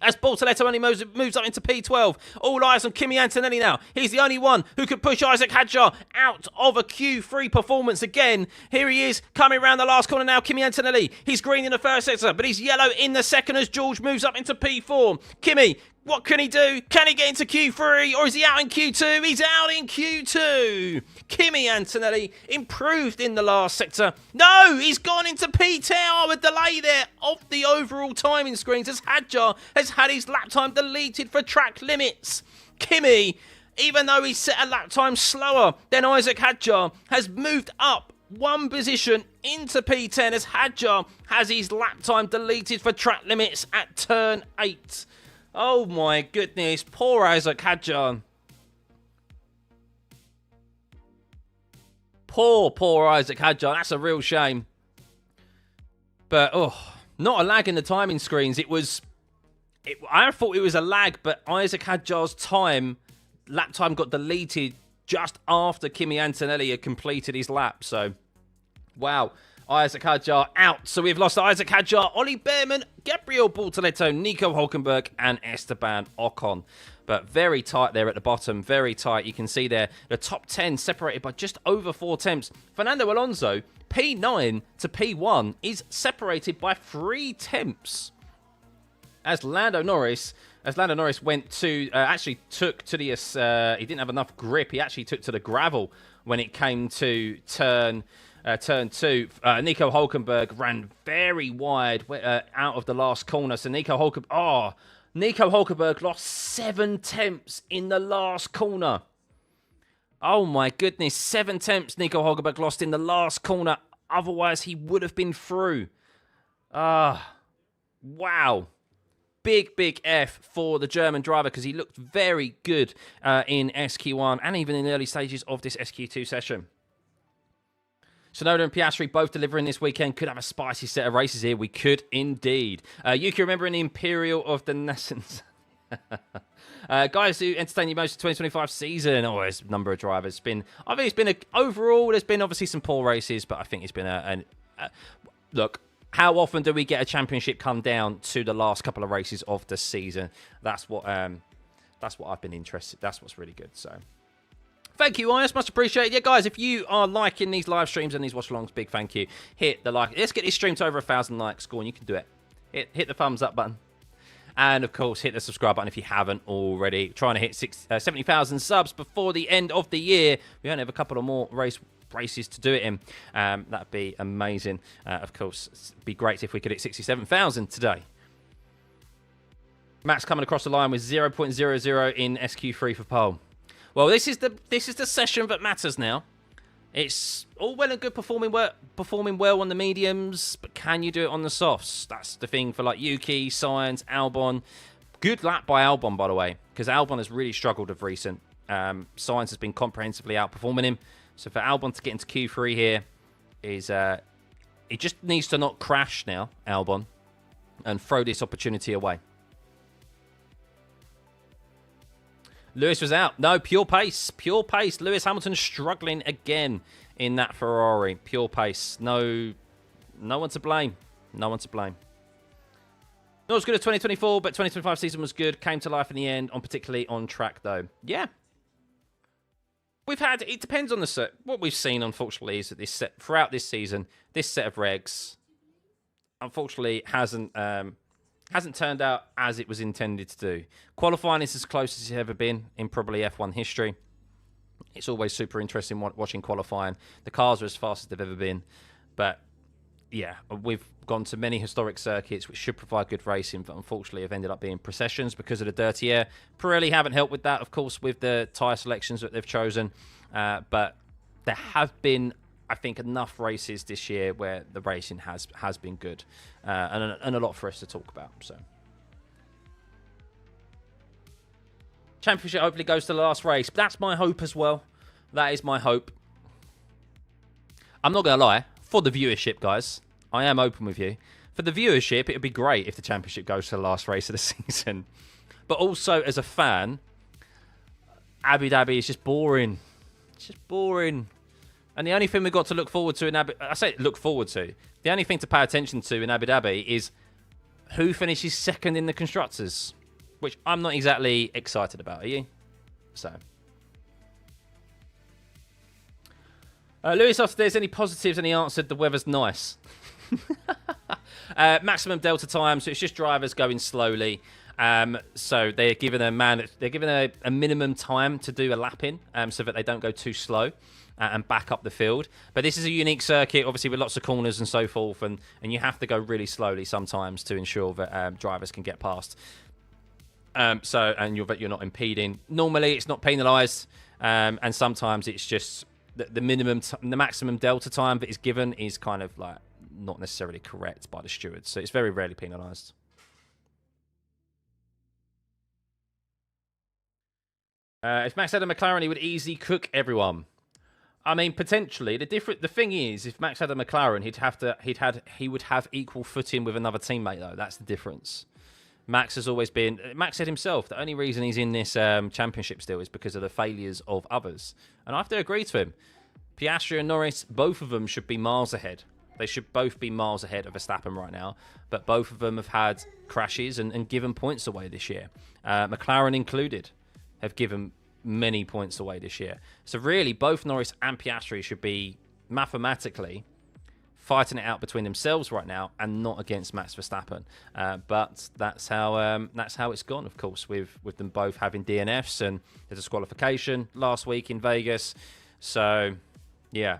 as Bortoletto only moves up into P12. All eyes on Kimi Antonelli now. He's the only one who could push Isaac Hadjar out of a Q3 performance again. Here he is, coming around the last corner now, Kimi Antonelli. He's green in the first sector, but he's yellow in the second as George moves up into P4. Kimi, what can he do? Can he get into Q3, or is he out in Q2? He's out in Q2. Kimi Antonelli improved in the last sector. No, he's gone into P10. A delay there of the overall timing screens, as Hadjar has had his lap time deleted for track limits. Kimi, even though he's set a lap time slower than Isaac Hadjar, has moved up 1 position into P10, as Hadjar has his lap time deleted for track limits at turn 8. Oh my goodness, poor Isaac Hadjar. Poor Isaac Hadjar. That's a real shame. But, not a lag in the timing screens. I thought it was a lag, but Isaac Hadjar's lap time got deleted just after Kimi Antonelli had completed his lap. So, wow. Isaac Hadjar out. So we've lost Isaac Hadjar, Ollie Behrman, Gabriel Bortoletto, Nico Hulkenberg, and Esteban Ocon. But very tight there at the bottom. Very tight. You can see there the top 10 separated by just over 4 tenths. Fernando Alonso, P9 to P1, is separated by 3 tenths. As Lando Norris went to, actually took to the, he didn't have enough grip. He actually took to the gravel when it came to turn 2. Nico Hulkenberg ran very wide out of the last corner. So Nico Hulkenberg lost 7 tenths in the last corner. Oh my goodness, 7 tenths Nico Hulkenberg lost in the last corner. Otherwise, he would have been through. Wow. Big F for the German driver, because he looked very good in SQ1 and even in the early stages of this SQ2 session. Tsunoda and Piastri both delivering this weekend. Could have a spicy set of races here. We could indeed. Yuki, remembering the Imperial of the Nations. Guys who entertain you most of the 2025 season. Oh, there's a number of drivers. I think it's been overall, there's been obviously some poor races, but I think it's been look, how often do we get a championship come down to the last couple of races of the season? That's what I've been interested. That's what's really good. So, thank you, Ias. Much appreciated. Yeah, guys, if you are liking these live streams and these watch-alongs, big thank you. Hit the like. Let's get this stream to over 1,000 likes. Go on, you can do it. Hit the thumbs up button. And, of course, hit the subscribe button if you haven't already. Trying to hit 70,000 subs before the end of the year. We only have a couple of more races to do it in. That'd be amazing. Of course, it'd be great if we could hit 67,000 today. Max coming across the line with 0.00 in SQ3 for pole. Well, this is the session that matters now. It's all well and good performing well on the mediums, but can you do it on the softs? That's the thing for like Yuki, Sainz, Albon. Good lap by Albon, by the way, because Albon has really struggled of recent. Sainz has been comprehensively outperforming him. So for Albon to get into Q3 here, he just needs to not crash now, Albon, and throw this opportunity away. Lewis was out. No, pure pace. Pure pace. Lewis Hamilton struggling again in that Ferrari. Pure pace. No one to blame. No one to blame. Not as good as 2024, but 2025 season was good. Came to life in the end, particularly on track, though. Yeah. We've had, it depends on the set. What we've seen, unfortunately, is that this set, throughout this season, this set of regs, unfortunately, hasn't turned out as it was intended to do. Qualifying is as close as it's ever been in probably F1 history. It's always super interesting watching qualifying. The cars are as fast as they've ever been. But, yeah, we've gone to many historic circuits which should provide good racing, but unfortunately have ended up being processions because of the dirty air. Pirelli haven't helped with that, of course, with the tyre selections that they've chosen. But there have been, I think, enough races this year where the racing has been good. And a lot for us to talk about. So, Championship hopefully goes to the last race. That's my hope as well. That is my hope. I'm not going to lie. For the viewership, guys, I am open with you. For the viewership, it would be great if the championship goes to the last race of the season. But also, as a fan, Abu Dhabi is just boring. It's just boring. And the only thing we've got to look forward to in Abu Dhabi... I say look forward to. The only thing to pay attention to in Abu Dhabi is who finishes second in the Constructors. Which I'm not exactly excited about, are you? So... Lewis asked if there's any positives, and he answered the weather's nice. Maximum delta time, so it's just drivers going slowly. So they're given a minimum time to do a lap in, so that they don't go too slow and back up the field. But this is a unique circuit, obviously with lots of corners and so forth, and you have to go really slowly sometimes to ensure that drivers can get past. And you're not impeding. Normally, it's not penalised, and sometimes it's just. The maximum delta time that is given is kind of like not necessarily correct by the stewards, so it's very rarely penalised. If Max had a McLaren, he would easily cook everyone. I mean, potentially. The thing is, if Max had a McLaren, he would have equal footing with another teammate, though. That's the difference. Max has always been... Max said himself, the only reason he's in this championship still is because of the failures of others. And I have to agree to him. Piastri and Norris, both of them should be miles ahead. They should both be miles ahead of Verstappen right now. But both of them have had crashes and given points away this year. McLaren included have given many points away this year. So really, both Norris and Piastri should be mathematically... fighting it out between themselves right now and not against Max Verstappen. But that's how it's gone, of course, with them both having DNFs and the disqualification last week in Vegas. So, yeah.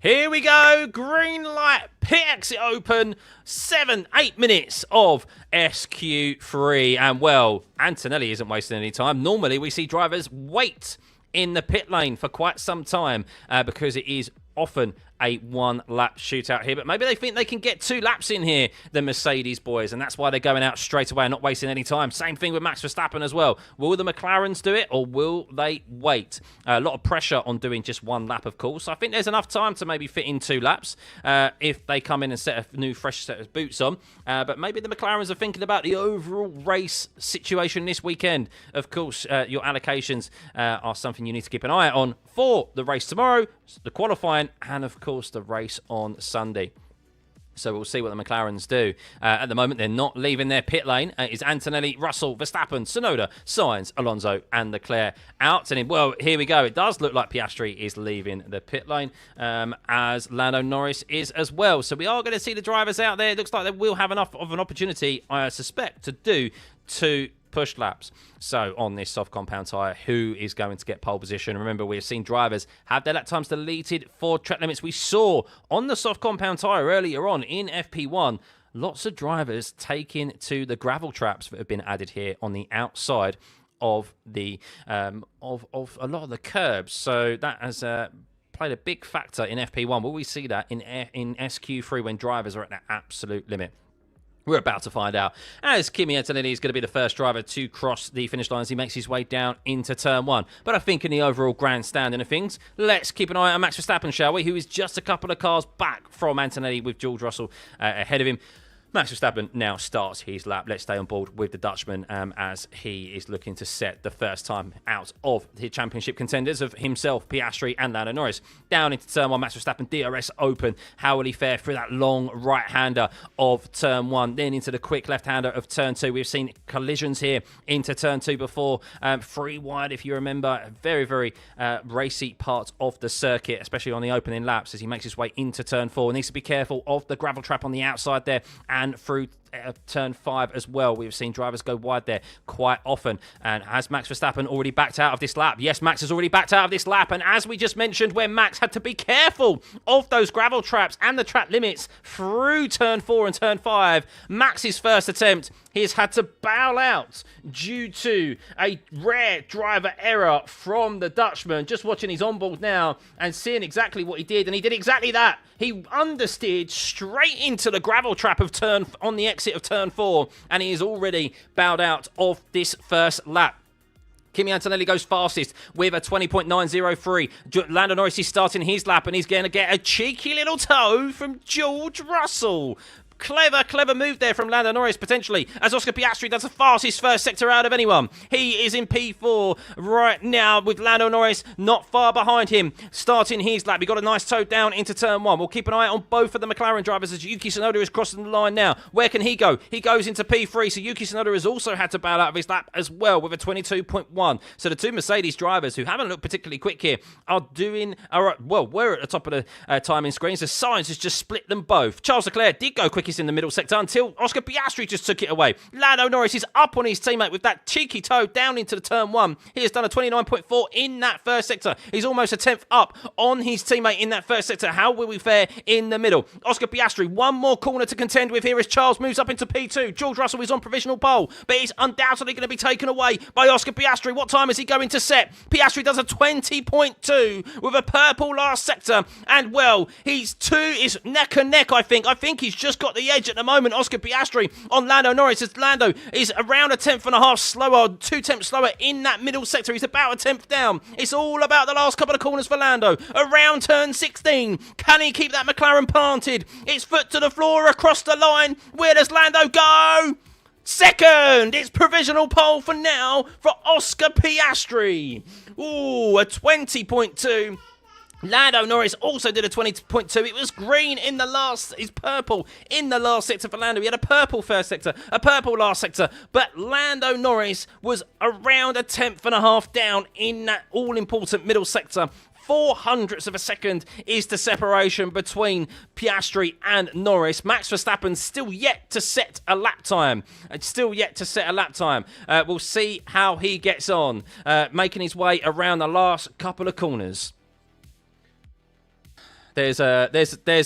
Here we go. Green light. Pit exit open. 7-8 minutes of SQ3. And, well, Antonelli isn't wasting any time. Normally, we see drivers wait in the pit lane for quite some time because it is often a one-lap shootout here. But maybe they think they can get 2 laps in here, the Mercedes boys, and that's why they're going out straight away and not wasting any time. Same thing with Max Verstappen as well. Will the McLarens do it, or will they wait? A lot of pressure on doing just 1 lap, of course. I think there's enough time to maybe fit in 2 laps if they come in and set a new, fresh set of boots on. But maybe the McLarens are thinking about the overall race situation this weekend. Of course, your allocations are something you need to keep an eye on for the race tomorrow, the qualifying, and of course the race on Sunday. So we'll see what the McLarens do. At the moment, they're not leaving their pit lane. It's Antonelli, Russell, Verstappen, Tsunoda, Sainz, Alonso, and Leclerc out. And well, here we go. It does look like Piastri is leaving the pit lane, as Lando Norris is as well. So we are going to see the drivers out there. It looks like they will have enough of an opportunity, I suspect, to do 2 push laps. So on this soft compound tyre, who is going to get pole position? Remember, we have seen drivers have their lap times deleted for track limits. We saw on the soft compound tyre earlier on in FP1, lots of drivers taking to the gravel traps that have been added here on the outside of the of a lot of the curbs. So that has played a big factor in FP1. Will we see that in SQ3 when drivers are at their absolute limit? We're about to find out, as Kimi Antonelli is going to be the first driver to cross the finish line as he makes his way down into Turn 1. But I think in the overall grandstanding of things, let's keep an eye on Max Verstappen, shall we? Who is just a couple of cars back from Antonelli with George Russell ahead of him. Max Verstappen now starts his lap. Let's stay on board with the Dutchman as he is looking to set the first time out of the championship contenders of himself, Piastri and Lando Norris. Down into turn 1, Max Verstappen, DRS open. How will he fare through that long right-hander of turn 1, then into the quick left-hander of turn 2. We've seen collisions here into turn 2 before. Free wide, if you remember, very, very racy part of the circuit, especially on the opening laps as he makes his way into turn 4. Needs to be careful of the gravel trap on the outside there and through turn 5 as well. We've seen drivers go wide there quite often. And has Max Verstappen already backed out of this lap? Yes, Max has already backed out of this lap. And as we just mentioned, where Max had to be careful of those gravel traps and the track limits through turn 4 and turn 5, Max's first attempt, he has had to bow out due to a rare driver error from the Dutchman. Just watching his onboard now and seeing exactly what he did, and he did exactly that. He understeered straight into the gravel trap of on the exit of turn 4, and he is already bowed out of this first lap. Kimi Antonelli goes fastest with a 20.903. Lando Norris is starting his lap, and he's going to get a cheeky little toe from George Russell. Clever move there from Lando Norris, potentially, as Oscar Piastri does the fastest first sector out of anyone. He is in P4 right now with Lando Norris not far behind him, starting his lap. He got a nice toe down into turn 1. We'll keep an eye on both of the McLaren drivers as Yuki Tsunoda is crossing the line now. Where can he go? He goes into P3, so Yuki Tsunoda has also had to bail out of his lap as well with a 22.1. So the two Mercedes drivers, who haven't looked particularly quick here, were at the top of the timing screens. The Sainz has just split them both. Charles Leclerc did go quickest in the middle sector until Oscar Piastri just took it away. Lando Norris is up on his teammate with that cheeky toe down into the turn 1. He has done a 29.4 in that first sector. He's almost a 10th up on his teammate in that first sector. How will we fare in the middle? Oscar Piastri, one more corner to contend with here as Charles moves up into P2. George Russell is on provisional pole, but he's undoubtedly going to be taken away by Oscar Piastri. What time is he going to set? Piastri does a 20.2 with a purple last sector, and well, he's is neck and neck, I think. I think he's just got the edge at the moment, Oscar Piastri, on Lando Norris, as Lando is around a 10.5 slower, 2/10 slower in that middle sector. He's about a 10th down. It's all about the last couple of corners for Lando. Around turn 16, can he keep that McLaren planted? It's foot to the floor across the line. Where does Lando go? Second! It's provisional pole for now for Oscar Piastri. Ooh, a 20.2. Lando Norris also did a 20.2. It was green in the last, it's purple in the last sector for Lando. He had a purple first sector, a purple last sector, but Lando Norris was around a 10.5 down in that all-important middle sector. 0.04 of a second is the separation between Piastri and Norris. Max Verstappen still yet to set a lap time. We'll see how he gets on, making his way around the last couple of corners. There's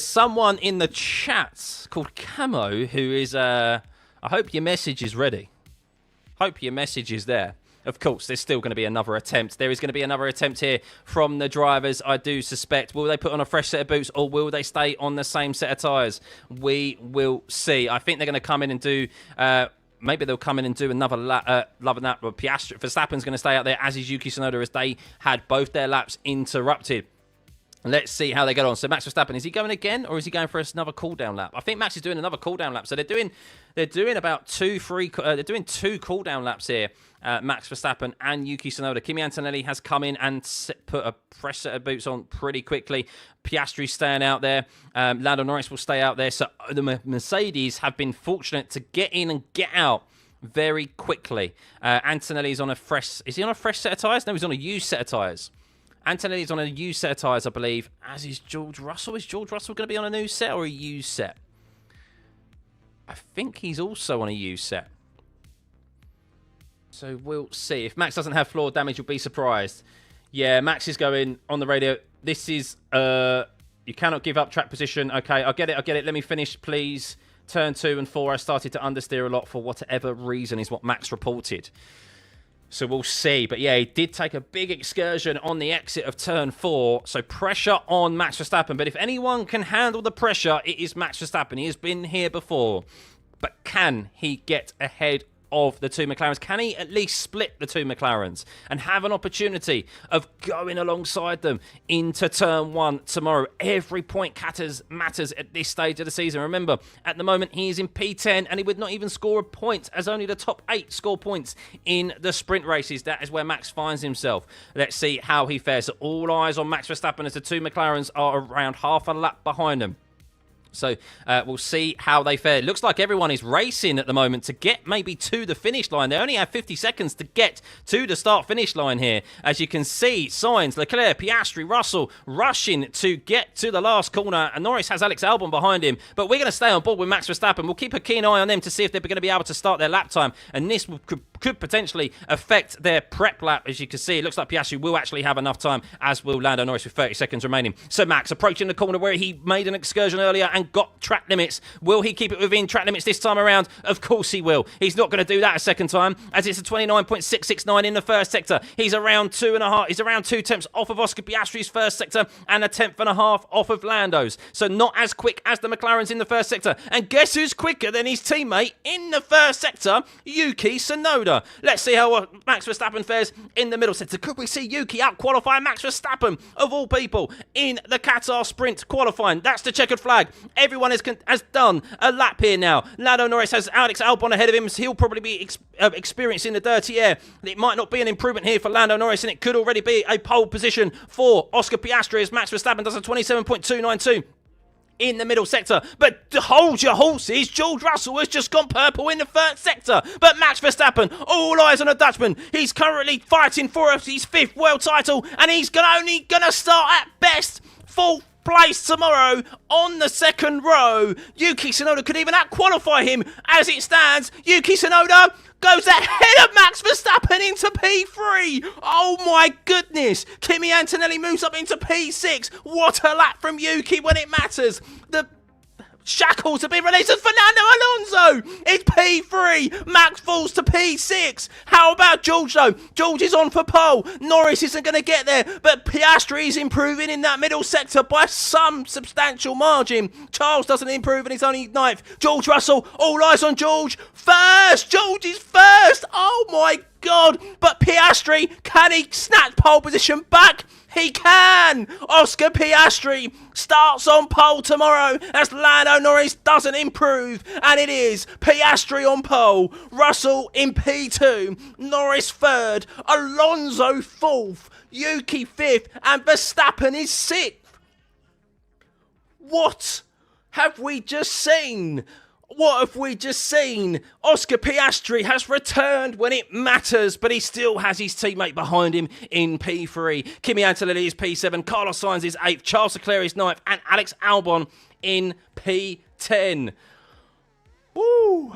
someone in the chat called Camo who is I hope your message is ready. Hope your message is there. Of course, there's still going to be another attempt. There is going to be another attempt here from the drivers, I do suspect. Will they put on a fresh set of boots, or will they stay on the same set of tyres? We will see. I think they're going to come in and do... maybe they'll come in and do another lap. Piastri, Verstappen's going to stay out there, as is Yuki Tsunoda, as they had both their laps interrupted. Let's see how they get on. So Max Verstappen, is he going again, or is he going for another cool-down lap? I think Max is doing another cool-down lap. So they're doing about two cool-down laps here. Max Verstappen and Yuki Tsunoda. Kimi Antonelli has come in and put a fresh set of boots on pretty quickly. Piastri's staying out there. Lando Norris will stay out there. So the Mercedes have been fortunate to get in and get out very quickly. Antonelli's on a fresh... Is he on a fresh set of tyres? No, he's on a used set of tyres. Antonelli's on a used set of tyres, I believe, as is George Russell. Is George Russell going to be on a new set or a used set? I think he's also on a used set. So we'll see. If Max doesn't have floor damage, you'll be surprised. Yeah, Max is going on the radio. This is... you cannot give up track position. Okay, I get it. Let me finish, please. Turn 2 and 4, I started to understeer a lot for whatever reason, is what Max reported. So we'll see. But yeah, he did take a big excursion on the exit of turn 4. So pressure on Max Verstappen. But if anyone can handle the pressure, it is Max Verstappen. He has been here before. But can he get ahead of the two McLarens? Can he at least split the two McLarens and have an opportunity of going alongside them into turn 1 tomorrow? Every point matters at this stage of the season. Remember, at the moment he is in P10 and he would not even score a point, as only the top 8 score points in the sprint races. That is where Max finds himself. Let's see how he fares. So all eyes on Max Verstappen as the two McLarens are around half a lap behind him. So we'll see how they fare. Looks like everyone is racing at the moment to get maybe to the finish line. They only have 50 seconds to get to the start-finish line here. As you can see, Sainz, Leclerc, Piastri, Russell rushing to get to the last corner. And Norris has Alex Albon behind him. But we're going to stay on board with Max Verstappen. We'll keep a keen eye on them to see if they're going to be able to start their lap time. And this could potentially affect their prep lap. As you can see, it looks like Piastri will actually have enough time, as will Lando Norris with 30 seconds remaining. So Max approaching the corner where he made an excursion earlier and got track limits. Will he keep it within track limits this time around? Of course he will. He's not going to do that a second time, as it's a 29.669 in the first sector. He's around 2.5. He's around 2 tenths off of Oscar Piastri's first sector and a 1.5 off of Lando's. So not as quick as the McLarens in the first sector. And guess who's quicker than his teammate in the first sector? Yuki Tsunoda. Let's see how Max Verstappen fares in the middle sector. Could we see Yuki out-qualify Max Verstappen, of all people, in the Qatar sprint qualifying? That's the checkered flag. Everyone has done a lap here now. Lando Norris has Alex Albon ahead of him, so he'll probably be experiencing the dirty air. It might not be an improvement here for Lando Norris, and it could already be a pole position for Oscar Piastri as Max Verstappen does a 27.292 in the middle sector. But hold your horses, George Russell has just gone purple in the first sector. But Max Verstappen, all eyes on a Dutchman. He's currently fighting for his 5th world title, and he's only going to start at best 4th place tomorrow on the second row. Yuki Tsunoda could even out-qualify him. As it stands, Yuki Tsunoda goes ahead of Max Verstappen into P3. Oh my goodness. Kimi Antonelli moves up into P6. What a lap from Yuki when it matters. The shackles have been released as Fernando Alonso. It's P3. Max falls to P6. How about George though? George is on for pole. Norris isn't going to get there, but Piastri is improving in that middle sector by some substantial margin. Charles doesn't improve and he's only 9th. George Russell, all eyes on George. First. George is first. Oh my God. But Piastri, can he snatch pole position back? He can! Oscar Piastri starts on pole tomorrow as Lando Norris doesn't improve. And it is Piastri on pole, Russell in P2, Norris 3rd, Alonso 4th, Yuki 5th, and Verstappen is 6th. What have we just seen? What have we just seen? Oscar Piastri has returned when it matters, but he still has his teammate behind him in P3. Kimi Antonelli is P7, Carlos Sainz is 8th, Charles Leclerc is 9th, and Alex Albon in P10. Woo!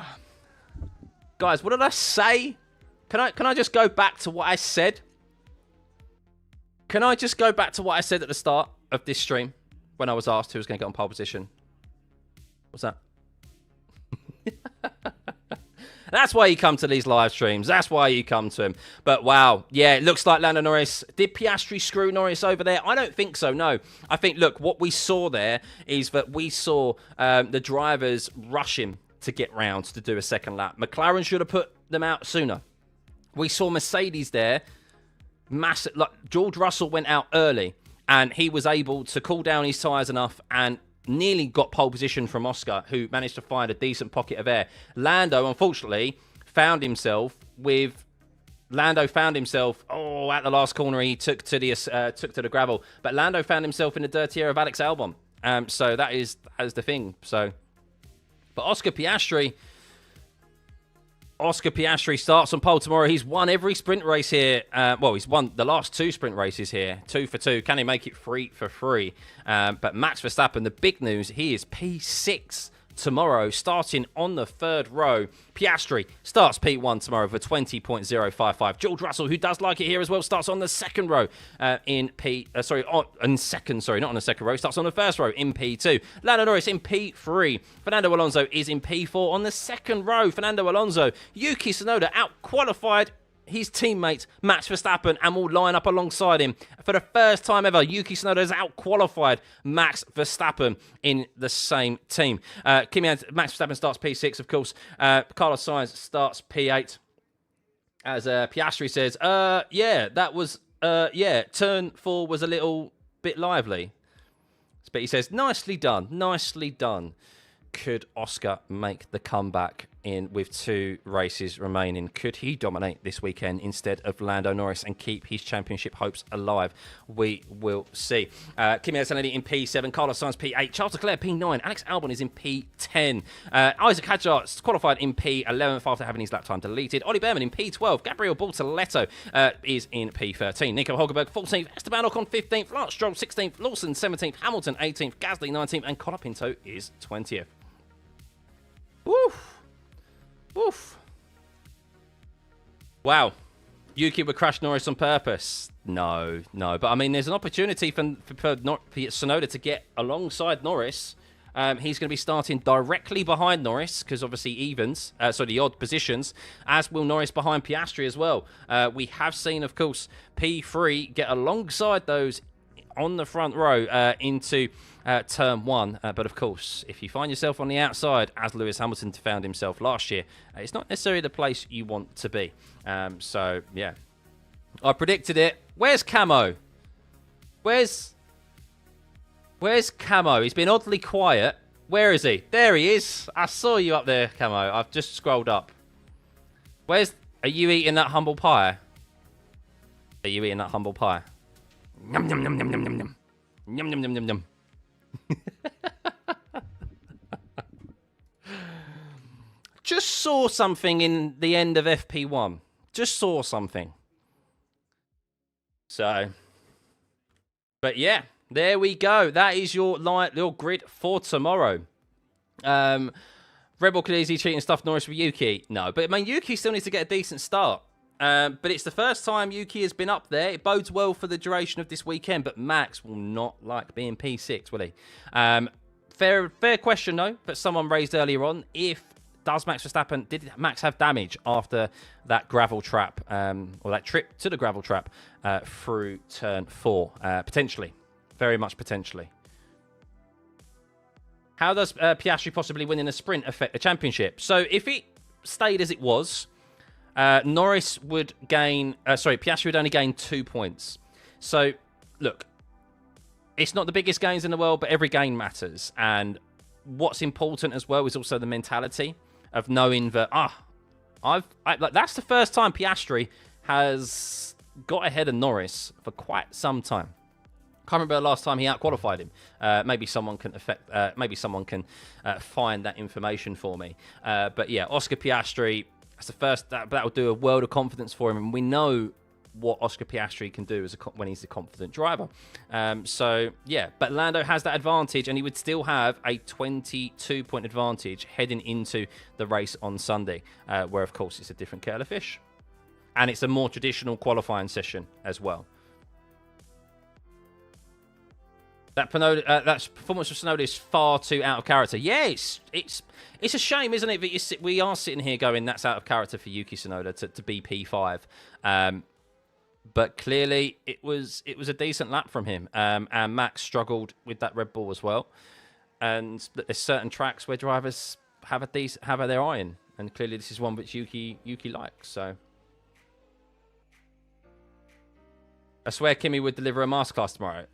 Guys, what did I say? Can I just go back to what I said? Can I just go back to what I said at the start of this stream when I was asked who was going to get on pole position? What's that? That's why you come to these live streams. That's why you come to him. But wow, yeah, it looks like Lando Norris. Did Piastri screw Norris over there? I don't think so, no. I think, look, what we saw there is that we saw the drivers rushing to get round to do a second lap. McLaren should have put them out sooner. We saw Mercedes there. Massive, like George Russell went out early and he was able to cool down his tyres enough and nearly got pole position from Oscar, who managed to find a decent pocket of air. Lando, unfortunately, found himself at the last corner. He took to the gravel, but Lando found himself in the dirty air of Alex Albon. So that is the thing. So, but Oscar Piastri starts on pole tomorrow. He's won every sprint race here. Well, he's won the last 2 sprint races here. 2 for 2. Can he make it 3 for 3? But Max Verstappen, the big news, he is P6 tomorrow, starting on the 3rd row. Piastri starts P1 tomorrow for 20.055. George Russell, who does like it here as well, starts on the 2nd row not on the 2nd row, starts on the 1st row in P2. Lando Norris in P3. Fernando Alonso is in P4 on the 2nd row. Fernando Alonso, Yuki Tsunoda out-qualified his teammate Max Verstappen and will line up alongside him. For the first time ever, Yuki Tsunoda has out-qualified Max Verstappen in the same team. Max Verstappen starts P6, of course. Carlos Sainz starts P8. As Piastri says, turn 4 was a little bit lively. But he says, nicely done, nicely done. Could Oscar make the comeback in with 2 races remaining? Could he dominate this weekend instead of Lando Norris and keep his championship hopes alive? We will see. Kimi Antonelli in P7, Carlos Sainz P8, Charles Leclerc P9, Alex Albon is in P10, Isaac Hadjar qualified in P11 after having his lap time deleted, Ollie Behrman in P12, Gabriel Bortoletto is in P13, Nico Hulkenberg 14th, Esteban Ocon 15th, Lance Stroll 16th, Lawson 17th, Hamilton 18th, Gasly 19th, and Colapinto is 20th. Woof. Woof. Wow. Yuki would crash Norris on purpose. No. But, I mean, there's an opportunity for Tsunoda to get alongside Norris. He's going to be starting directly behind Norris because, obviously, the odd positions, as will Norris behind Piastri as well. We have seen, of course, P3 get alongside those on the front row into turn 1. But of course, if you find yourself on the outside, as Lewis Hamilton found himself last year, it's not necessarily the place you want to be. So, yeah. I predicted it. Where's Camo? Where's Camo? He's been oddly quiet. Where is he? There he is. I saw you up there, Camo. I've just scrolled up. Are you eating that humble pie? Are you eating that humble pie? Yum, yum, yum, yum, yum, yum, yum. Yum, yum, yum, yum, yum. Just saw something in the end of FP1. Just saw something. So, but yeah, there we go. That is your grid for tomorrow. Red Bull could easily cheat and stuff Norris with Yuki. No, but I mean, Yuki still needs to get a decent start. But it's the first time Yuki has been up there. It bodes well for the duration of this weekend, but Max will not like being P6, will he? Fair question, though, but someone raised earlier on. Did Max have damage after that gravel trap, or that trip to the gravel trap through turn 4? Potentially. Very much potentially. How does Piastri possibly winning a sprint affect the championship? So if it stayed as it was, Norris would gain... Piastri would only gain 2 points. So, look, it's not the biggest gains in the world, but every gain matters. And what's important as well is also the mentality of knowing that, that's the first time Piastri has got ahead of Norris for quite some time. Can't remember the last time he out-qualified him. Maybe someone can find that information for me. But yeah, Oscar Piastri... That's the first. That will do a world of confidence for him, and we know what Oscar Piastri can do when he's a confident driver. So yeah, but Lando has that advantage, and he would still have a 22-point advantage heading into the race on Sunday, where of course it's a different kettle of fish, and it's a more traditional qualifying session as well. That performance of Tsunoda is far too out of character. Yeah, it's a shame, isn't it? That we are sitting here going, that's out of character for Yuki Tsunoda to be P5. But clearly, it was a decent lap from him. And Max struggled with that Red Bull as well. And there's certain tracks where drivers have their eye in, and clearly this is one which Yuki likes. So. I swear Kimi would deliver a masterclass tomorrow.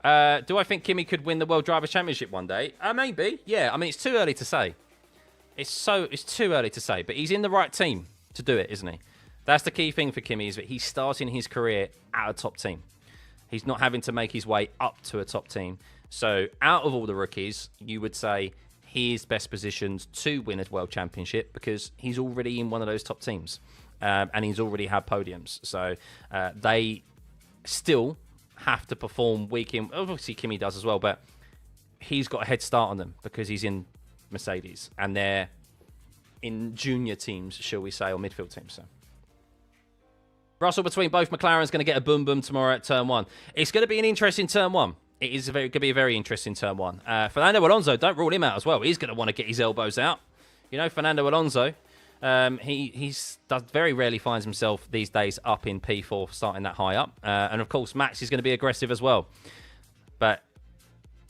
Do I think Kimi could win the World Drivers' Championship one day? Maybe. Yeah, I mean, it's too early to say. It's too early to say, but he's in the right team to do it, isn't he? That's the key thing for Kimi, is that he's starting his career at a top team. He's not having to make his way up to a top team. So out of all the rookies, you would say he is best positioned to win a World Championship because he's already in one of those top teams. And he's already had podiums. So they still have to perform week in. Obviously, Kimi does as well, but he's got a head start on them because he's in Mercedes and they're in junior teams, shall we say, or midfield teams. So Russell between both McLaren is going to get a boom boom tomorrow at turn 1. It's going to be an interesting turn 1. It is going to be a very interesting turn 1. Fernando Alonso, don't rule him out as well. He's going to want to get his elbows out. You know, Fernando Alonso, He very rarely finds himself these days up in P4, starting that high up. And of course, Max is going to be aggressive as well. But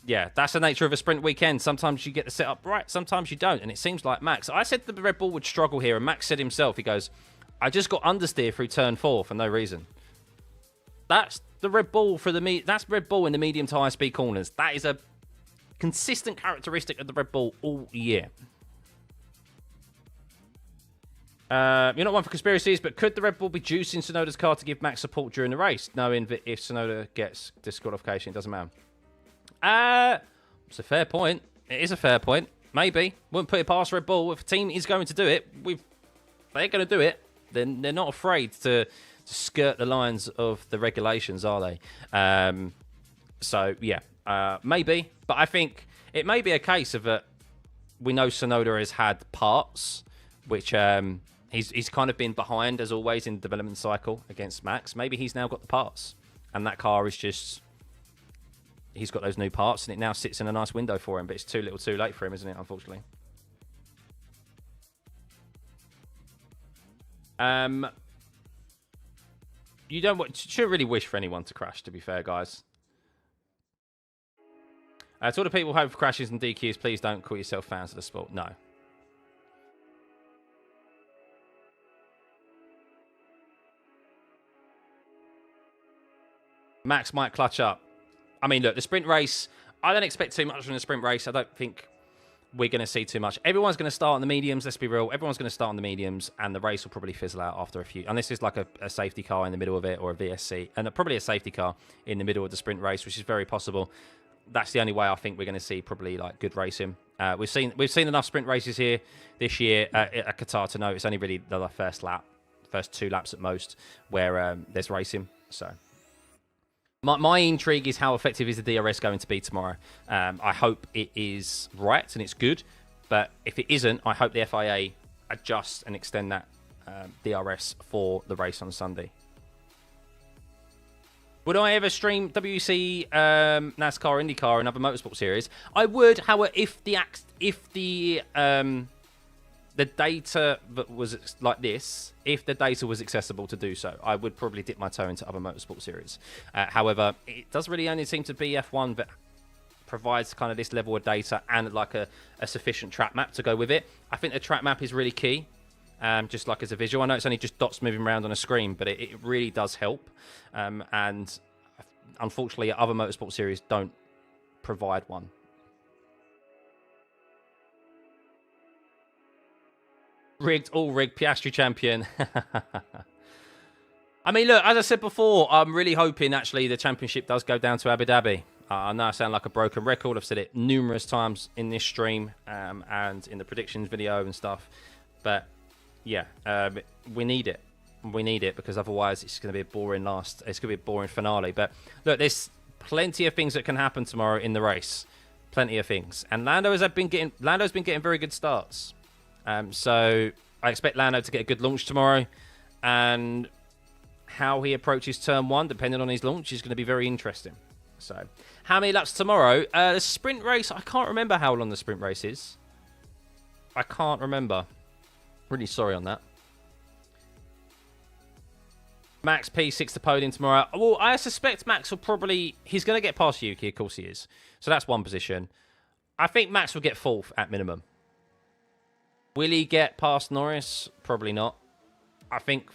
yeah, that's the nature of a sprint weekend. Sometimes you get the setup right, sometimes you don't. And it seems like Max. I said the Red Bull would struggle here, and Max said himself, he goes, I just got understeer through turn 4 for no reason. That's the Red Bull that's Red Bull in the medium to high speed corners. That is a consistent characteristic of the Red Bull all year. You're not one for conspiracies, but could the Red Bull be juicing Tsunoda's car to give Max support during the race, knowing that if Tsunoda gets disqualification, it doesn't matter? It's a fair point. It is a fair point. Maybe. Wouldn't put it past Red Bull. If a team is going to do it, they're going to do it. Then they're not afraid to skirt the lines of the regulations, are they? So, yeah, maybe. But I think it may be a case of that we know Tsunoda has had parts, which he's kind of been behind, as always, in the development cycle against Max. Maybe he's now got the parts. And that car is just... He's got those new parts, and it now sits in a nice window for him. But it's too little too late for him, isn't it, unfortunately? You shouldn't really wish for anyone to crash, to be fair, guys. To all the people who hope for crashes and DQs, please don't call yourself fans of the sport. No. Max might clutch up. I mean, look, the sprint race, I don't expect too much from the sprint race. I don't think we're going to see too much. Everyone's going to start on the mediums, let's be real. Everyone's going to start on the mediums, and the race will probably fizzle out after a few. And this is like a safety car in the middle of it, or a VSC, and probably a safety car in the middle of the sprint race, which is very possible. That's the only way I think we're going to see probably like good racing. We've seen enough sprint races here this year at Qatar to know it's only really the first 2 laps at most, where there's racing. So... My intrigue is how effective is the DRS going to be tomorrow. I hope it is right and it's good, but if it isn't, I hope the FIA adjust and extend that DRS for the race on Sunday. Would I ever stream WC, NASCAR, IndyCar, and other motorsport series? I would. However, if the data that was like this, if the data was accessible to do so, I would probably dip my toe into other motorsport series. However, it does really only seem to be F1 that provides kind of this level of data and like a sufficient track map to go with it. I think the track map is really key, just like as a visual. I know it's only just dots moving around on a screen, but it really does help. And unfortunately, other motorsport series don't provide one. Rigged, all rigged, Piastri champion. I mean, look, as I said before, I'm really hoping actually the championship does go down to Abu Dhabi. I know I sound like a broken record. I've said it numerous times in this stream and in the predictions video and stuff. But yeah, we need it. We need it because otherwise it's going to be a boring it's going to be a boring finale. But look, there's plenty of things that can happen tomorrow in the race. Plenty of things. And Lando's been getting very good starts. So I expect Lando to get a good launch tomorrow, and how he approaches turn 1, depending on his launch, is going to be very interesting. So, how many laps tomorrow? The sprint race, I can't remember how long the sprint race is. I can't remember. Really sorry on that. Max P6 to podium tomorrow. Well, I suspect Max will he's going to get past Yuki, of course he is. So that's one position. I think Max will get 4th at minimum. Will he get past Norris? Probably not. I think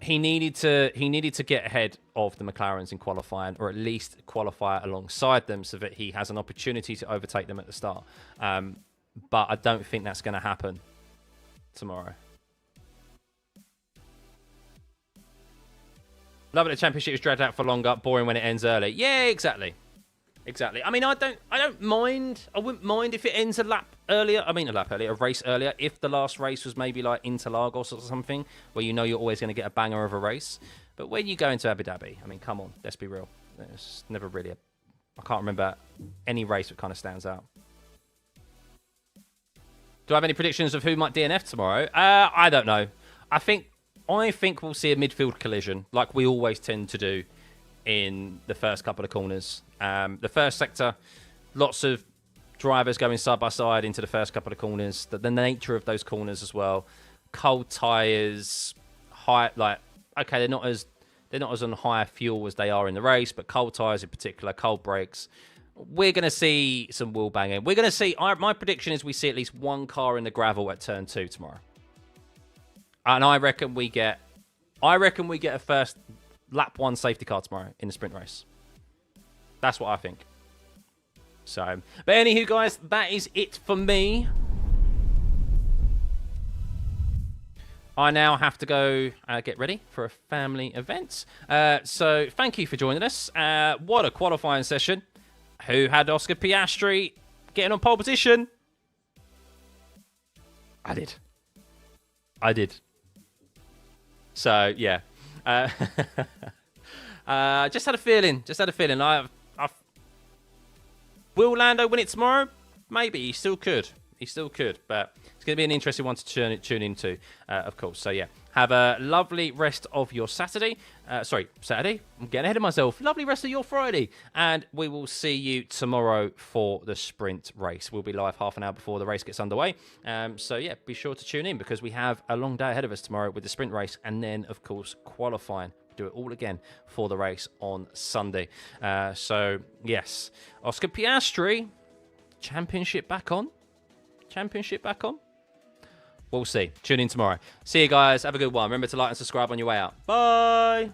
he needed to get ahead of the McLarens in qualifying, or at least qualify alongside them so that he has an opportunity to overtake them at the start. But I don't think that's going to happen tomorrow. Love it. The championship is dragged out for longer. Boring when it ends early. Yeah, exactly. Exactly. I mean, I don't mind. I wouldn't mind if it ends a race earlier. If the last race was maybe like Interlagos or something, where you know you're always going to get a banger of a race. But when you go into Abu Dhabi, I mean, come on, let's be real. It's never really I can't remember any race that kind of stands out. Do I have any predictions of who might DNF tomorrow? I don't know. I think we'll see a midfield collision, like we always tend to do in the first couple of corners. The first sector, lots of drivers going side by side into the first couple of corners, the nature of those corners as well. Cold tyres, high, like, okay, they're not as on high fuel as they are in the race, but cold tyres in particular, cold brakes. We're going to see some wheel banging. We're going to see, my prediction is we see at least one car in the gravel at turn 2 tomorrow. And I reckon we get a first lap 1 safety car tomorrow in the sprint race. That's what I think. So, but anywho, guys, that is it for me. I now have to go get ready for a family event. So thank you for joining us. What a qualifying session. Who had Oscar Piastri getting on pole position? I did. So, yeah. Just had a feeling. Will Lando win it tomorrow? Maybe. He still could. But it's going to be an interesting one to tune into, of course. So, yeah. Have a lovely rest of your Saturday. Saturday. I'm getting ahead of myself. Lovely rest of your Friday. And we will see you tomorrow for the sprint race. We'll be live half an hour before the race gets underway. So, yeah, be sure to tune in because we have a long day ahead of us tomorrow with the sprint race and then, of course, qualifying. Do it all again for the race on Sunday. So, yes. Oscar Piastri, championship back on. We'll see. Tune in tomorrow. See you guys. Have a good one. Remember to like and subscribe on your way out. Bye.